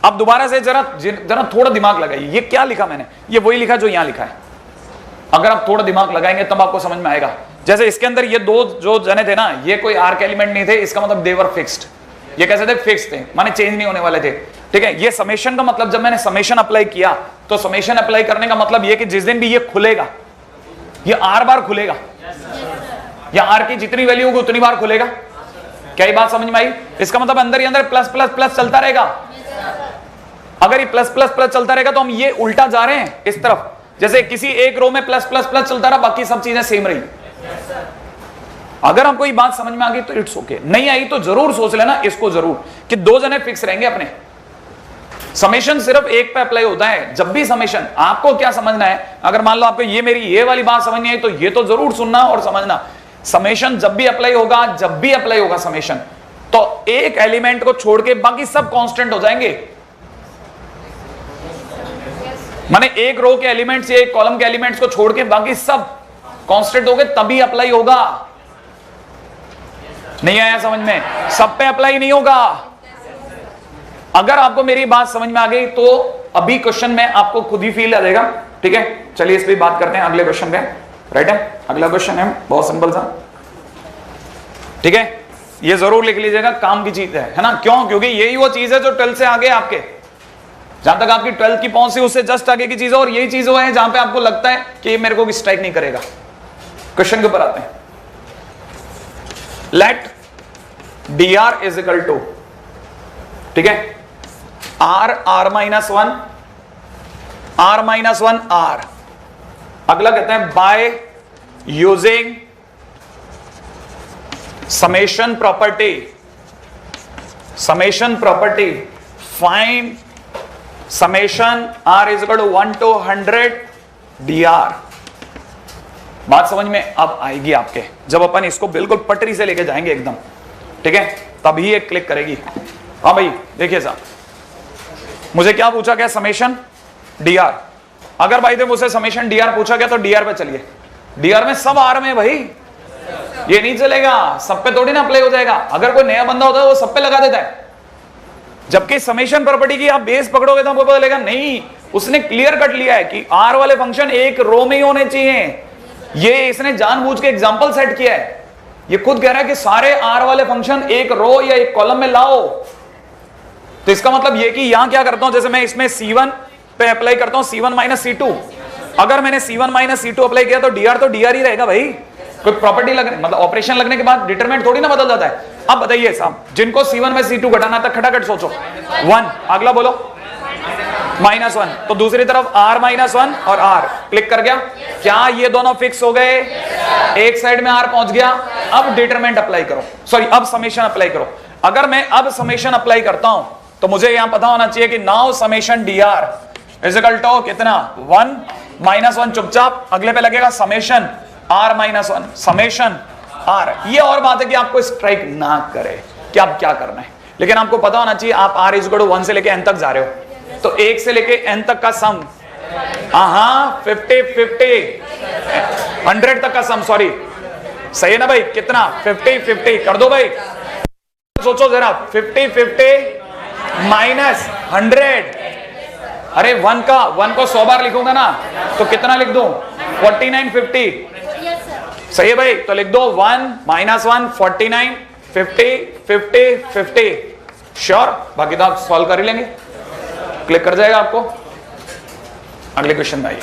अब दोबारा से जरा थोड़ा दिमाग लगाइए, ये क्या लिखा मैंने? ये वही लिखा जो यहां लिखा है। अगर आप थोड़ा दिमाग लगाएंगे तब आपको समझ में आएगा। जैसे इसके अंदर ये दो जो जने थे ना, ये कोई आर के एलिमेंट नहीं थे, इसका मतलब देवर फिक्स्ड। ये कैसे थे? फिक्स थे, माने चेंज नहीं होने वाले थे, ठीक है? ये समेशन का मतलब, जब मैंने समेशन अप्लाई किया तो समेशन अप्लाई करने का मतलब ये कि जिस दिन भी ये खुलेगा, ये आर बार खुलेगा, या आर की जितनी वैल्यू होगी उतनी बार खुलेगा। क्या ये बात समझ में आई? इसका मतलब अंदर ही अंदर प्लस प्लस प्लस चलता रहेगा। अगर ये प्लस प्लस प्लस चलता रहेगा तो हम ये उल्टा जा रहे हैं इस तरफ। जैसे किसी एक रो में प्लस प्लस प्लस चलता रहा, बाकी सब चीजें सेम रही। अगर आपको ये बात समझ में आ गई तो इट्स ओके, नहीं आई तो जरूर सोच लेना इसको जरूर कि दो जने फिक्स रहेंगे अपने। समेशन सिर्फ एक पे अप्लाई होता है। जब भी समेशन, आपको क्या समझना है, अगर मान लो आपको ये मेरी ये वाली बात समझ नहीं आई तो ये तो जरूर सुनना और समझना। समेशन जब भी अप्लाई होगा समेशन, तो एक एलिमेंट को छोड़ के बाकी सब कांस्टेंट हो जाएंगे। माने एक रो के एलिमेंट्स या एक कॉलम के एलिमेंट्स को छोड़ के बाकी सब कांस्टेंट हो गए, तभी अप्लाई होगा। नहीं आया समझ में? सब पे अप्लाई नहीं होगा। अगर आपको मेरी बात समझ में आ गई तो अभी क्वेश्चन में आपको खुद ही फील आ जाएगा, ठीक है? चलिए इस पे बात करते हैं अगले क्वेश्चन पे, राइट है? अगला क्वेश्चन है बहुत सिंपल सा, ठीक है? ये जरूर लिख लीजिएगा, काम की चीज है ना? क्यों? क्योंकि यही वो चीज है जो 12 से आगे आपके, जहां तक आपकी 12 की पहुंच से उससे जस्ट आगे की चीज है, और यही चीज वो है जहां पे आपको लगता है कि ये मेरे को स्ट्राइक नहीं करेगा। क्वेश्चन के ऊपर आते हैं। Let D R is equal to, ठीक है, R, R minus one, R minus one, R. अगला कहते हैं by using summation property, summation property find summation R is equal to 1 to 100 D R. बात समझ में अब आएगी आपके, जब अपन इसको बिल्कुल पटरी से लेके जाएंगे एकदम, ठीक है? तभी ये क्लिक करेगी। हाँ भाई देखिए साहब, मुझे क्या पूछा गया, समेशन dr। अगर भाई मुझसे समेशन dr पूछा गया तो dr पे चलिए, dr में सब r में भाई, ये नहीं चलेगा, सब पे थोड़ी ना अप्लाई हो जाएगा। अगर कोई नया बंदा होता है वो सब पे लगा देता है, जबकि समेशन प्रॉपर्टी की आप बेस पकड़ोगे तो आपको पता लगेगा नहीं, उसने क्लियर कट लिया है कि r वाले फंक्शन एक रो में ही होने चाहिए। ये इसने जानबूझ के एग्जांपल सेट किया है, ये खुद कह रहा है कि सारे r वाले फंक्शन एक रो या एक कॉलम में लाओ। तो इसका मतलब ये कि यहां क्या करता हूं, जैसे मैं इसमें C1 पे अप्लाई करता हूं C1 माइनस C2, अगर मैंने C1 माइनस C2 अप्लाई किया तो dr ही रहेगा भाई। कोई प्रॉपर्टी लगने मतलब ऑपरेशन लगने के बाद डिटरमिनेंट थोड़ी ना बदल जाता है। अब बताइए साहब, जिनको C1 में C2 घटाना था खटाखट सोचो, 1, अगला बोलो -1, तो दूसरी तरफ r -1 और r क्लिक कर गया, क्या ये दोनों फिक्स हो गए? एक साइड में r पहुंच गया। अब डिटरमिनेंट अप्लाई करो, सॉरी अब समेशन अप्लाई करो। अगर मैं अब समेशन अप्लाई करता हूं तो मुझे यहां पता होना चाहिए कि now summation dr is equal to कितना, 1 -1, चुपचाप अगले पे लगेगा समेशन r -1 समेशन r। ये और बात है कि आपको स्ट्राइक ना करे कि आप क्या करना है, लेकिन आपको पता होना चाहिए आप r इज इक्वल टू 1 से लेके n तक जा रहे हो, तो 1 से लेके n तक का सम, हाँ 50-50 100 तक का सम, सॉरी सही है ना भाई, कितना 50-50 कर दो भाई, सोचो जरा 50-50 -100, अरे 1 को 100 बार लिखूंगा ना तो कितना लिख दूं, 49-50, सही है भाई, तो लिख दो 1 -1 49 50 श्योर, बाकी तो आप सॉल्व कर ही लेंगे, क्लिक कर जाएगा आपको। अगले क्वेश्चन में आइए।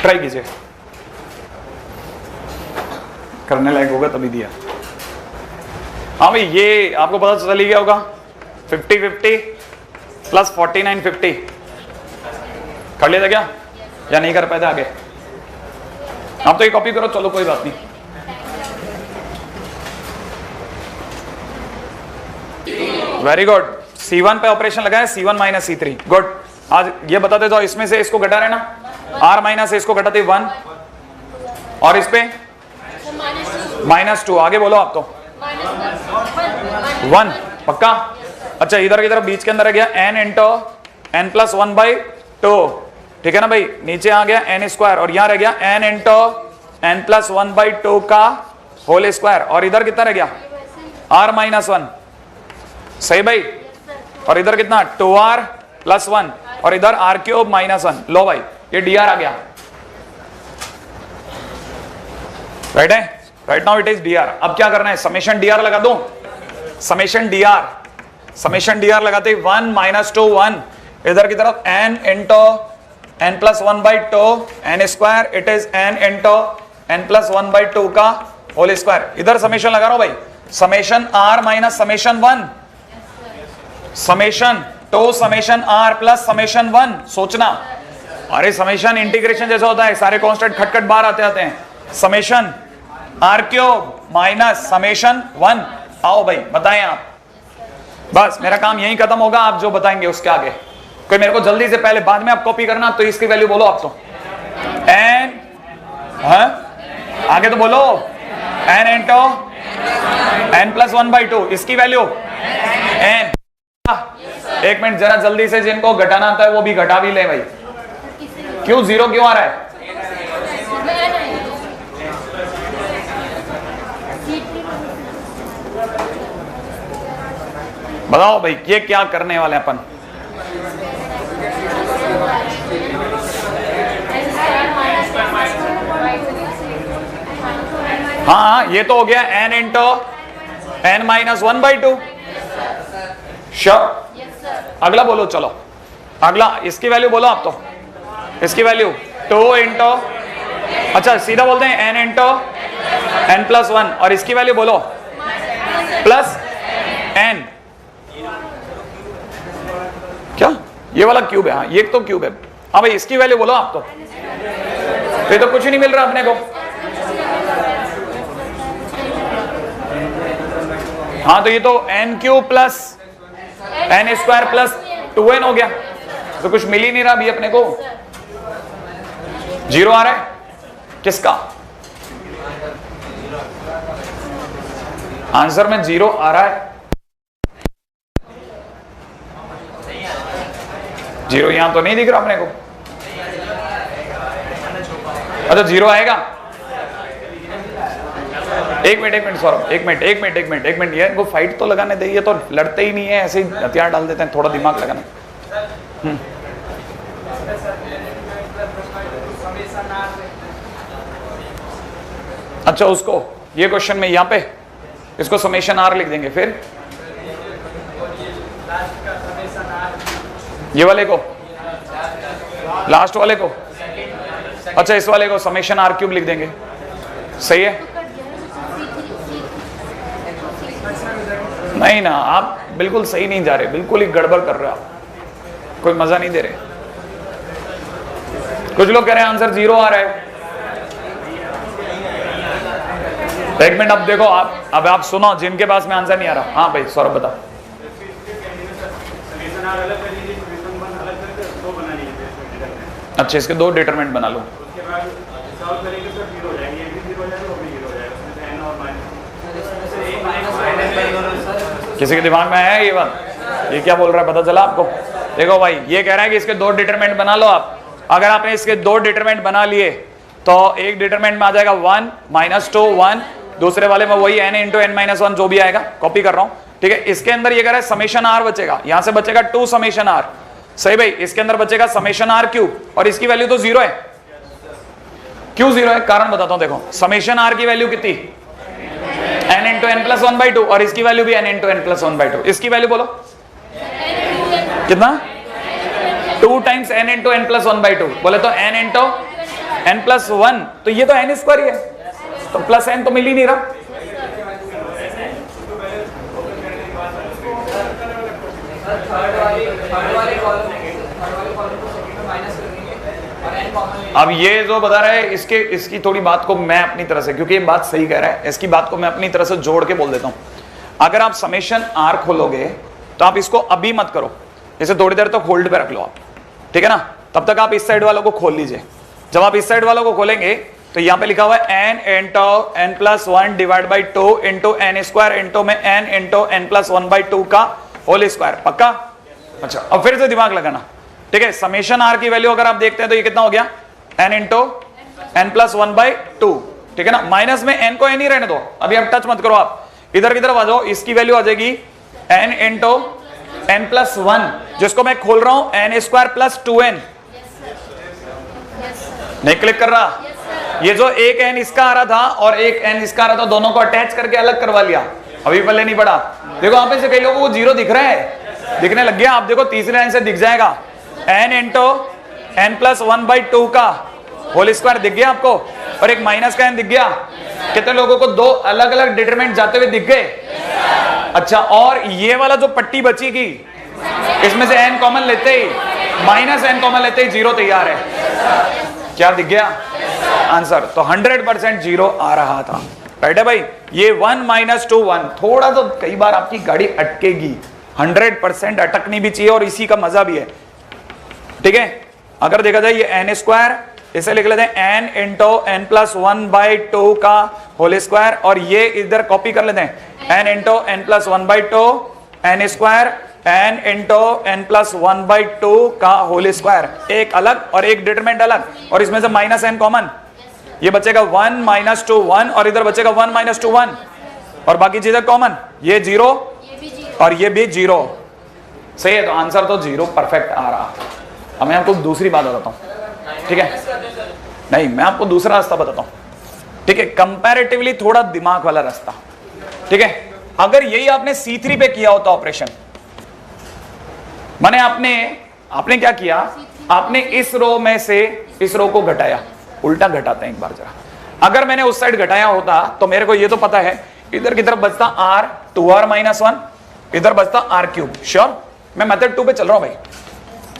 ट्राई कीजिए, करने लायक होगा तभी दिया। हाँ भाई ये आपको पता चल ही गया होगा, 50-50 प्लस 49-50 कर लिया था क्या, या नहीं कर पाए थे आगे? आप तो ये कॉपी करो, चलो कोई बात नहीं। वेरी गुड, C1 पे ऑपरेशन लगाया, C1 माइनस C3, गुड। आज ये बताते तो इसमें से इसको घटा रहे ना, r माइनस इसको घटाते 1 और इस पे -2, आगे बोलो आप तो 1 पक्का। अच्छा इधर की तरफ बीच के अंदर आ गया n इंटू n प्लस 1/2, ठीक है ना भाई, नीचे आ गया n स्क्वायर और यहां रह गया n इंटू n प्लस 1/2 का होल स्क्वायर, और इधर कितना रह गया r -1, सही भाई, और इधर कितना 2r प्लस 1 और इधर r³ -1, लो भाई ये dr आ गया, राइट है, right now it is dr। अब क्या करना है, समेशन dr लगा दो, समेशन dr लगाते 1 -2 1, इधर की तरफ n into n plus 1/2 n square, it is n into n plus 1/2 का होल स्क्वायर, इधर समेशन लगा रहा हूं भाई, summation r minus summation 1, summation तो समेशन r प्लस समेशन 1, सोचना, अरे समेशन इंटीग्रेशन जैसा होता है, सारे कांस्टेंट खटखट बाहर आते हैं, समेशन r³ माइनस समेशन 1, आओ भाई बताएं आप, बस मेरा काम यही खत्म होगा, आप जो बताएंगे उसके आगे कोई मेरे को जल्दी से पहले, बाद में आप कॉपी करना, तो इसकी वैल्यू बोलो आप तो n, आगे तो बोलो n इंटू n प्लस 1/2, इसकी वैल्यू n। एक मिनट जरा जल्दी से, जिनको घटाना आता है वो भी घटा भी ले भाई, क्यों 0 क्यों आ रहा है, बताओ भाई ये क्या करने वाले अपन, हाँ ये तो हो गया n into n minus 1/2। Sure. अगला बोलो, चलो अगला इसकी वैल्यू बोलो आप। तो इसकी वैल्यू 2 इंटू, अच्छा सीधा बोलते हैं n इंटू n प्लस 1, और इसकी वैल्यू बोलो प्लस n। क्या ये वाला क्यूब है? हाँ ये तो क्यूब है। हाँ भाई इसकी वैल्यू बोलो आप। तो ये तो कुछ नहीं मिल रहा अपने को। हाँ तो ये तो n cube plus n square plus 2n हो गया, तो कुछ मिल ही नहीं रहा अभी अपने को। 0 आ रहा है किसका? आंसर में 0 आ रहा है। 0 यहां तो नहीं दिख रहा अपने को। अच्छा 0 आएगा। एक मिनट सौरभ, एक मिनट ये इनको फाइट तो लगाने दे। ये तो लड़ते ही नहीं है, ऐसे ही हथियार डाल देते हैं। थोड़ा दिमाग लगाना। अच्छा उसको ये क्वेश्चन में यहां पे इसको समेशन आर लिख देंगे, फिर ये वाले को, लास्ट वाले को, अच्छा इस वाले को समेशन आर क्यूब लिख देंगे। सही है? नहीं ना, आप बिल्कुल सही नहीं जा रहे, बिल्कुल ही गड़बड़ कर रहे हो आप, कोई मजा नहीं दे रहे। कुछ लोग कह रहे हैं आंसर 0 आ रहा है। एक मिनट अब देखो, अब आप सुनो जिनके पास में आंसर नहीं आ रहा। हाँ भाई सौरभ बता। अच्छा इसके 2 डिटरमिनेंट बना लो। किसी के दिमाग में आया ये बात? ये क्या बोल रहा है पता चला आपको? देखो भाई ये कह रहा है कि इसके 2 डिटरमिनेंट बना लो आप। अगर आपने इसके 2 डिटरमिनेंट बना लिए तो एक डिटरमिनेंट में आ जाएगा 1 माइनस 2 1, दूसरे वाले में वही n इंटू n माइनस 1 जो भी आएगा। कॉपी कर रहा हूं, ठीक है। इसके अंदर ये कह रहा है समेशन r बचेगा, यहां से बचेगा 2 समेशन r। सही भाई, इसके अंदर बचेगा समेशन r क्यूब, और इसकी वैल्यू तो 0 है। क्यों 0 है? कारण बताता हूं। देखो समेशन r की वैल्यू कितनी? n इंटू n प्लस 1/2, और इसकी वैल्यू भी n इंटू n प्लस 1/2। इसकी वैल्यू बोलो कितना? 2 times n into n plus 1/2। बोले तो n इंटू n प्लस 1, तो ये तो n स्क्वायर ही है, तो प्लस n तो मिल ही नहीं रहा। अब ये जो बता रहा है इसकी थोड़ी बात को मैं अपनी तरह से, क्योंकि ये बात सही कह रहा है, इसकी बात को मैं अपनी तरह से जोड़ के बोल देता हूं। अगर आप समेशन r खोलोगे तो आप इसको अभी मत करो, इसे थोड़ी देर तक होल्ड पे रख लो आप, ठीक है ना। तब तक आप इस साइड वालों को खोल लीजिए। जब आप इस साइड वालों को खोलेंगे तो यहां पे लिखा हुआ है n into n plus 1 divide by 2 into n square into में n इंटू n प्लस 1/2 का होल स्क्वायर। पक्का? अच्छा अब फिर से दिमाग लगाना, ठीक है। समेशन r की वैल्यू अगर आप देखते हैं तो ये कितना हो गया? n इंटू n प्लस 1/2, ठीक है ना। माइनस में n को n ही रहने दो, अभी आप टच मत करो। आप इधर की तरफ आ जाओ, इसकी वैल्यू आ जाएगी n इंटू n प्लस 1, जिसको मैं खोल रहा हूं n स्क्वायर प्लस 2n। नहीं क्लिक कर रहा? ये जो एक n इसका आ रहा था और एक n इसका आ रहा था, दोनों को अटैच करके अलग करवा लिया, अभी पल्ले नहीं पड़ा। देखो आप में से कई लोगों को 0 दिख रहा है, दिखने लग गया। आप देखो तीसरी लाइन से दिख जाएगा n इंटू n प्लस 1/2 का होल स्क्वायर दिख गया आपको, और एक माइनस का n दिख गया। कितने लोगों को 2 अलग अलग डिटरमिनेंट जाते हुए दिख गए? अच्छा, और ये वाला जो पट्टी बची की, इसमें से n कॉमन लेते ही, माइनस n कॉमन लेते ही 0 तैयार है। क्या दिख गया आंसर? तो 100% 0 आ रहा था। राइट है भाई। ये 1 माइनस 2 1, थोड़ा तो कई बार आपकी गाड़ी अटकेगी, 100% अटकनी भी चाहिए और इसी का मजा भी है, ठीक है। अगर देखा जाए ये n स्क्वायर, इसे लिख लेते हैं n इंटू n प्लस 1/2 का होल स्क्वायर, और ये इधर कॉपी कर लेते हैं n into n plus 1/2 n square, n into n plus 1/2 का होल स्क्वायर, एक अलग और एक डिटरमिनेंट अलग, और इसमें से माइनस n कॉमन। ये बचेगा 1 माइनस 2 1, और इधर बचेगा 1 माइनस 2 1, और बाकी चीजें कॉमन। ये 0 और ये भी 0। सही है, तो आंसर तो 0 परफेक्ट आ रहा। अब मैं आपको दूसरी बात बताता हूं, ठीक है। नहीं, मैं आपको दूसरा रास्ता बताता हूं। ठीक है, कंपैरेटिवली थोड़ा दिमाग वाला रास्ता, ठीक है। अगर यही आपने C3 पे किया होता ऑपरेशन, माने आपने क्या किया, आपने इस रो में से इस रो को घटाया, उल्टा घटाते हैं एक बार जरा। अगर मैंने उस साइड घटाया होता तो मेरे को ये तो पता है इधर की तरफ बचता r 2r - 1, इधर बचता r³। श्योर, मैं मेथड 2 पे चल रहा हूं भाई,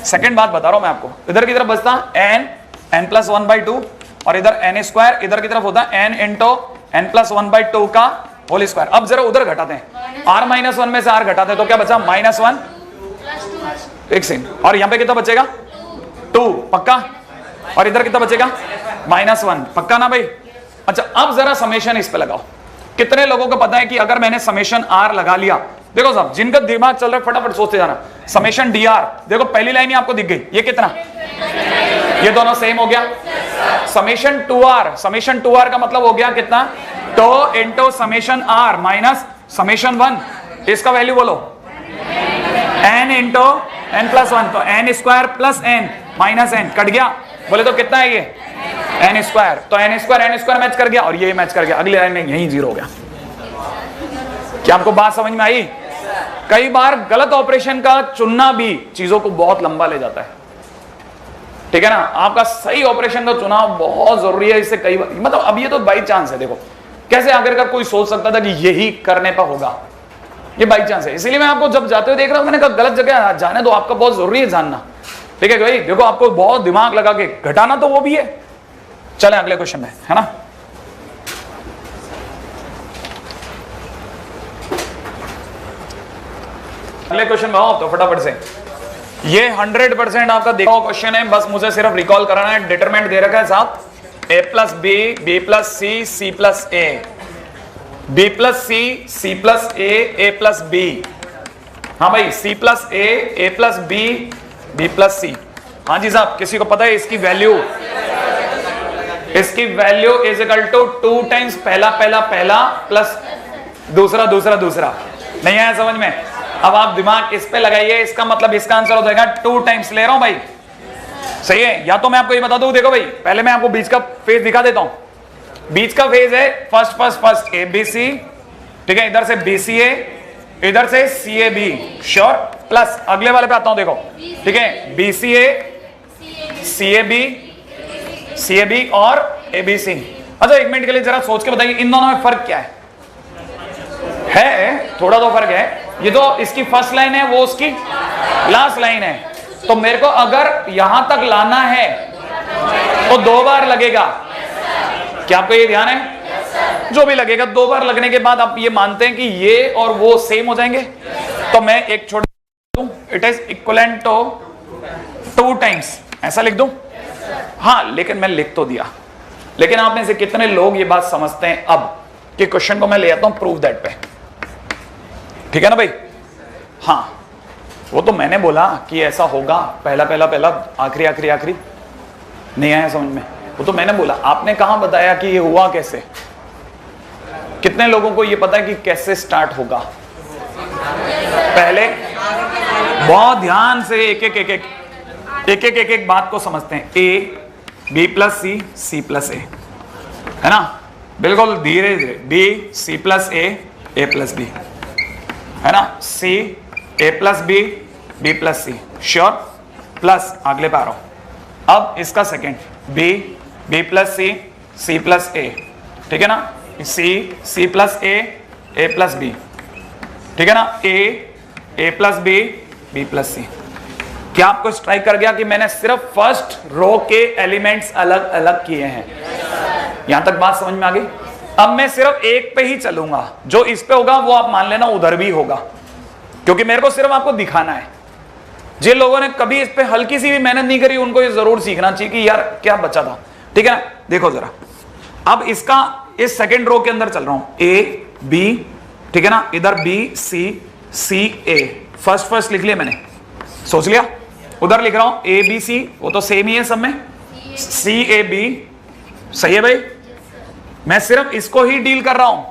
सेकंड बात बता रहा हूं मैं आपको। इधर की तरफ बचता n+1/2 और इधर n², इधर की तरफ होता n × n+1/2 का होल स्क्वायर। अब जरा उधर घटाते हैं, r - 1 में से r घटाते हैं तो क्या बचा -1, एक सेकंड, और यहां पे कितना बचेगा 2, पक्का, और इधर कितना बचेगा -1, पक्का ना भाई। अच्छा, अब जरा समेशन इस पे लगाओ। कितने लोगों को पता है कि अगर मैंने समेशन r लगा लिया, देखो साहब जिनका दिमाग चल रहा है फटाफट सोचते जाना, समेशन dr, देखो पहली लाइन ही आपको दिख गई, ये कितना, ये दोनों सेम हो गया। समेशन 2r का मतलब हो गया कितना, तो into summation r minus summation 1, इसका वैल्यू बोलो n × n+1, तो n² + n - n कट गया, बोले तो कितना है ये n², तो n² मैच कर गया और ये मैच कर गया, अगली लाइन में यही 0 हो गया। क्या आपको बात समझ में आई? कई बार गलत ऑपरेशन का चुनना भी चीजों को बहुत लंबा ले जाता है, ठीक है ना। आपका सही ऑपरेशन का चुनाव बहुत जरूरी है। इससे कई बार मतलब अब ये तो बाई चांस है, देखो कैसे आखिरकार कोई सोच सकता था कि यही करने पर होगा, ये बाई चांस है। इसीलिए मैं आपको जब जाते हुए देख रहा हूं, मैंने कहा गलत जगह जाने दो, आपका बहुत जरूरी है जानना, ठीक है भाई। देखो आपको बहुत दिमाग लगा के घटाना तो वो भी है। चले अगले क्वेश्चन में, है ना। अगले क्वेश्चन में आओ तो फटाफट से, ये 100% आपका देखा हुआ क्वेश्चन है, बस मुझे सिर्फ रिकॉल कराना है। डिटरमिनेंट दे रखा है साहब, a + b, b + c, c + a, b + c, c + a, a + b। हाँ भाई, c + a + b, b + c। हाँ जी साहब, किसी को पता है इसकी वैल्यू? इसकी value is equal to 2 times पहला प्लस दूसरा। नहीं आया समझ में? अब आप दिमाग इस पे लगाइए, इसका मतलब इसका आंसर हो जाएगा 2 टाइम्स। ले रहा हूं भाई, सही है। या तो मैं आपको ये बता दूं, देखो भाई पहले मैं आपको बीच का फेज दिखा देता हूं। बीच का फेज है फर्स्ट ABC, ठीक है, इधर से BCA, इधर से CAB, श्योर, प्लस अगले वाले पे आता हूं, देखो ठीक है, BCA, CAB और ABC। अच्छा एक मिनट के लिए जरा सोच के बताइए इन दोनों में फर्क क्या है? थोड़ा तो फर्क है। ये तो इसकी फर्स्ट लाइन है, वो उसकी लास्ट लाइन है। तो मेरे को अगर यहां तक लाना है तो 2 बार लगेगा। क्या आपको ये ध्यान है? जो भी लगेगा 2 बार लगने के बाद आप ये मानते हैं कि ये और वो सेम हो जाएंगे। तो मैं एक छोड़ दूं, it is equivalent to 2 times, ऐसा लिख दूं? हाँ, लेकिन मैं लिख तो दिया, लेकिन आप में से कितने लोग ये बात समझते हैं अब कि क्वेश्चन को मैं ले आता हूं प्रूव दैट पे, ठीक है ना भाई? हाँ, वो तो मैंने बोला कि ऐसा होगा, पहला आखिरी नहीं आया समझ में? वो तो मैंने बोला, आपने कहां बताया कि ये हुआ कैसे? कितने लोगों को ये पता है कि कैसे स्टार्ट होगा? पहले बहुत ध्यान से एक बात को समझते हैं। A B + C C + A, है ना? बिल्कुल धीरे धीरे, B C + A A + B, है ना? C A + B B + C, sure, plus अगले पे आ रहा हूं। अब इसका second B + C C + A, ठीक है ना? C + A A + B, ठीक है ना? A + B B + C। क्या आपको स्ट्राइक कर गया कि मैंने सिर्फ फर्स्ट रो के एलिमेंट्स अलग अलग किए हैं? यहां तक बात समझ में आ गई? अब मैं सिर्फ एक पे ही चलूंगा, जो इस पे होगा वो आप मान लेना उधर भी होगा, क्योंकि मेरे को सिर्फ आपको दिखाना है। जिन लोगों ने कभी इस पे हल्की सी भी मेहनत नहीं करी उनको ये जरूर सीखना चाहिए कि यार क्या बचा था, ठीक है ना? देखो जरा, अब इसका इस सेकेंड रो के अंदर चल रहा हूं, A B, ठीक है ना? इधर B C A, फर्स्ट लिख लिया मैंने, सोच लिया। उधर लिख रहा हूं A B C, वो तो सेम ही है सब में, C A B, सही है भाई? मैं सिर्फ इसको ही डील कर रहा हूं,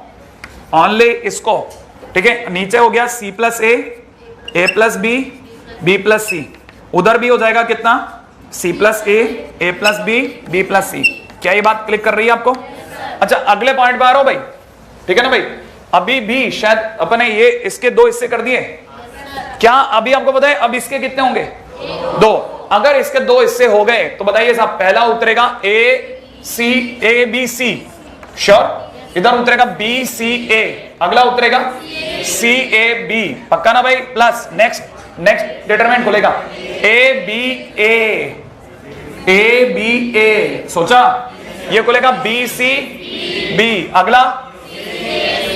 ओनली इसको, ठीक है? नीचे हो गया C + A A + B B + C, उधर भी हो जाएगा कितना? C + A A + B B + C। क्या ये बात क्लिक कर रही है आपको? अच्छा अगले पॉइंट पे आ रहा हूं भाई, ठीक है ना भाई। अभी भी शायद अपने ये इसके 2 हिस्से कर दिए क्या? अभी आपको पता है अब इसके कितने होंगे? 2। अगर इसके 2 हिस्से हो गए तो बताइए साहब, पहला उतरेगा ए बी सी, श्योर। इधर उतरेगा बी सी ए, अगला उतरेगा सी ए बी, पक्का ना भाई? प्लस नेक्स्ट डिटरमिनेंट खुलेगा ए बी ए, सोचा? ये खुलेगा बी सी बी, अगला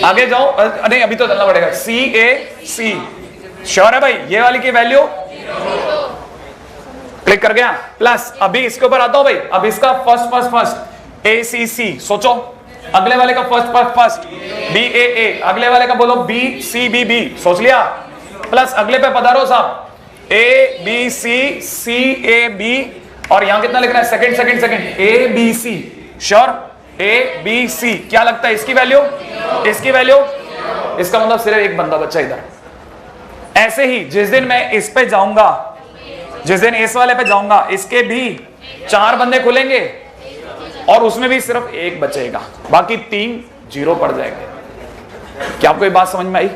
आगे जाओ, नहीं अभी तो चलना पड़ेगा, सी ए सी, श्योर है भाई? ये वाली की वैल्यू क्लिक कर गया। प्लस अभी इसके ऊपर आता हूं भाई, अब इसका फर्स्ट ए सी सी, सोचो। अगले वाले का फर्स्ट बी ए ए, अगले वाले का बोलो बी सी बी बी, सोच लिया? प्लस अगले पे पधारो साहब, ए बी सी ए बी, और यहां कितना लिखना है? Second A B C, sure? A B C, क्या लगता है इसकी वैल्यू? इसकी वैल्यू, इसका मतलब सिर्फ एक बंदा बच्चा इधर। ऐसे ही जिस दिन मैं इस पे जाऊंगा, जिस दिन इस वाले पे जाऊंगा, इसके भी 4 बंदे खुलेंगे और उसमें भी सिर्फ एक बचेगा, बाकी 3 0 पड़ जाएंगे। क्या आपको ये बात समझ में आई?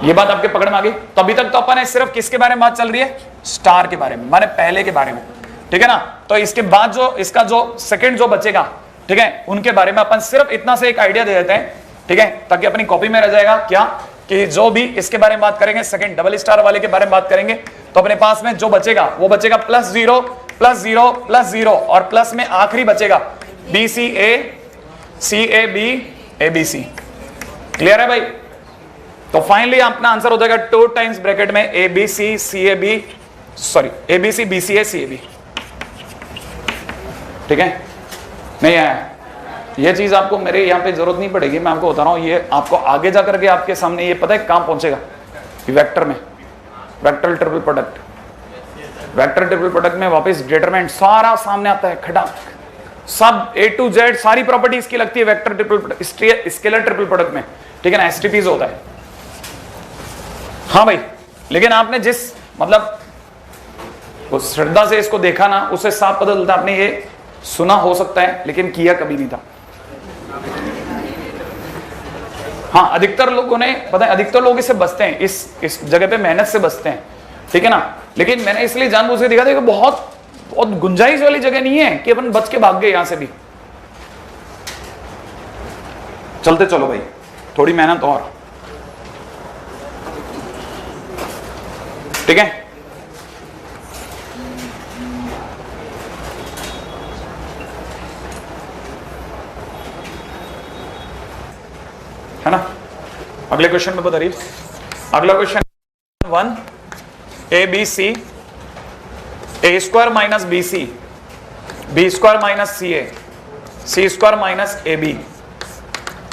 ये बात आपके पकड़ में आ गई? तो अभी तक तो अपन ने सिर्फ किसके बारे में बात चल रही है? स्टार के बारे में, माने पहले के बारे में, ठीक है ना? तो इसके बाद जो इसका जो सेकंड जो बचेगा, ठीक है, उनके बारे में अपन सिर्फ इतना से एक आइडिया दे देते हैं, ठीक है, ताकि अपनी कॉपी में रह जाएगा क्या कि जो भी इसके बारे में बात करेंगे, सेकंड डबल स्टार वाले के बारे में बात करेंगे, तो अपने पास में जो बचेगा वो बचेगा +0 +0 +0, और प्लस में आखिरी बचेगा B C A B A B C. Clear है भाई? तो फाइनली अपना आंसर हो जाएगा 2 टाइम्स ब्रैकेट में A B C C A B, sorry A B C B C A C A B, ठीक है? नहीं आया? ये चीज आपको मेरे यहाँ पे जरूरत नहीं पड़ेगी, मैं आपको बता रहा हूँ, ये आपको आगे जाकर के आपके सामने ये पता है कहाँ पहुंचेगा? वेक्टर में, वेक्टर ट्रिपल प्रोडक्ट में वापस डिटरमिनेंट सारा सामने आता है, खटाक, सब A to Z सारी प्रॉपर्टी इसकी लगती है vector triple scalar triple product में, ठीक है ना? एसटीपीज होता है। हाँ भाई, लेकिन आपने जिस मतलब उस श्रद्धा से इसको देखा ना, उससे साफ पता चलता आपने ये सुना हो सकता है लेकिन किया कभी नहीं था। हाँ, अधिकतर लोगों ने पता है, अधिकतर लोग इससे बचते हैं, इस जगह पे मेहनत से बचते हैं, ठीक है ना? लेकिन मैंने इसलिए जानबूझ के दिखा था कि बहुत गुंजाइश वाली जगह नहीं है कि अपन बच के भाग गए यहां से भी। चलते चलो भाई, थोड़ी मेहनत और, ठीक है? है ना? अगले क्वेश्चन में बताइए। अगला question 1 A B C A square minus B C B square minus C A C square minus A B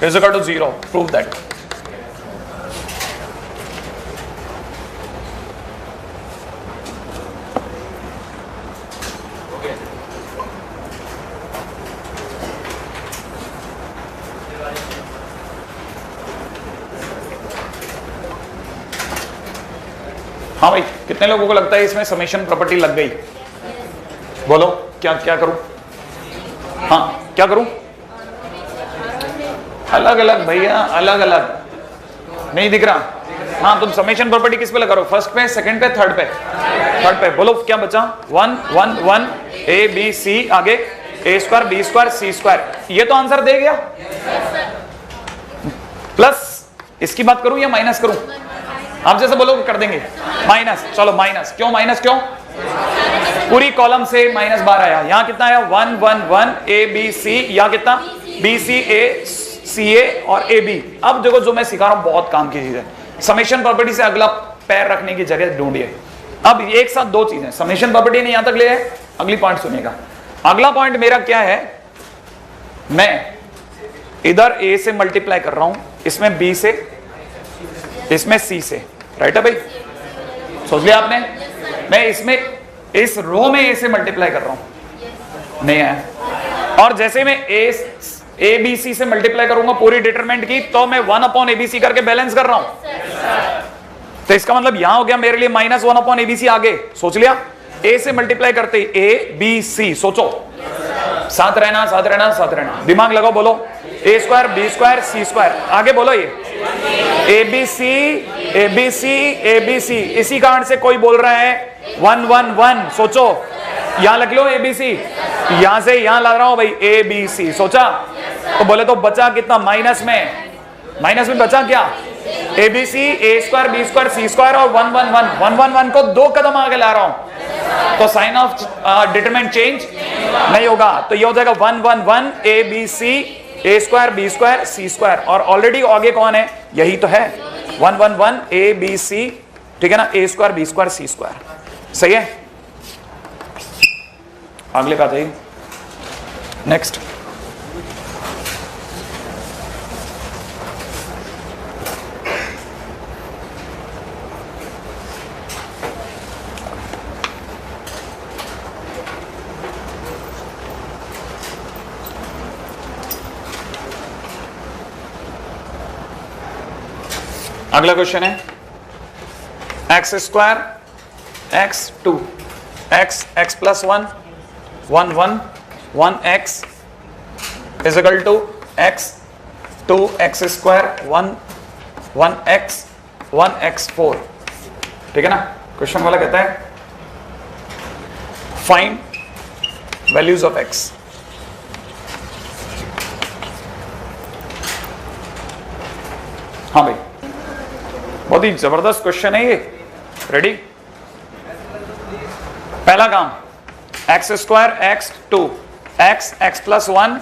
is equal to 0। Prove that. हाँ भाई, कितने लोगों को लगता है इसमें समेशन प्रॉपर्टी लग गई? बोलो, क्या क्या करूं? हाँ, क्या करूं? अलग अलग भैया, अलग अलग नहीं दिख रहा। हाँ, तुम समेशन प्रॉपर्टी किस पे लगा रहे हो? फर्स्ट पे, सेकंड पे, थर्ड पे? थर्ड पे। बोलो क्या बचा? 1 1 1 ए बी सी, आगे ए square B square C square. ये तो आंसर दे गया। प्लस इसकी बात करूं या माइनस करूं? आप जैसे बोलो कर देंगे माइनस। चलो माइनस। क्यों माइनस? क्यों? पूरी कॉलम से -12 आया। यहां कितना आया? 1 1 1 ए बी सी। यहां कितना? बी सी ए सी ए और ए बी। अब देखो जो मैं सिखा रहा हूं बहुत काम की चीज है। समेशन प्रॉपर्टी से अगला पैर रखने की जगह ढूंढिए। अब एक साथ दो चीजें, समेशन प्रॉपर्टी ने यहां तक ले है। अगली पॉइंट सुनिएगा। अगला पॉइंट मेरा क्या है? मैं इधर ए से मल्टीप्लाई कर रहा हूं, इसमें बी से, इसमें सी से। राइट है भाई? सोच लिया आपने? मैं इसमें इस रो में ए से मल्टीप्लाई कर रहा हूं, नहीं है। और जैसे मैं ए बी सी से मल्टीप्लाई करूंगा पूरी डिटरमिनेंट की, तो मैं 1/ABC करके बैलेंस कर रहा हूं। तो इसका मतलब यहां हो गया मेरे लिए -1/ABC आगे। सोच लिया? ए से मल्टीप्लाई करते ए बी सी। सोचो साथ रहना, साथ रहना, साथ रहना, दिमाग लगाओ, बोलो A square B square C square, आगे बोलो ये A B C A B C A B C. इसी कारण से कोई बोल रहा है 1 1 1, सोचो यहां लिख लो ए बी सी, यहां से यहां ला रहा हूं भाई ए बी सी, सोचा तो बोले तो बचा कितना, माइनस में बचा क्या, A B C A square B square C square और 1 1 1 1 1 1 को 2 कदम आगे ला रहा हूं, तो साइन ऑफ डिटरमिनेंट चेंज नहीं होगा, तो ये हो जाएगा 1 1 1 A B C A square B square C square, और ऑलरेडी आगे कौन है, यही तो है 1 1 1 ए बी सी, ठीक है ना, ए square B square C square, सही है। अगले पे आ जाइए, नेक्स्ट। अगला क्वेश्चन है X square X 2 X X plus 1 1 1 1 X is equal to X 2 X square 1 1 X 1 X 4, ठीक है ना। क्वेश्चन वाला कहता है फाइंड वैल्यूज ऑफ एक्स। हाँ भाई, बहुत ही जबरदस्त क्वेश्चन है ये, रेडी। पहला काम, x square X 2 X X plus 1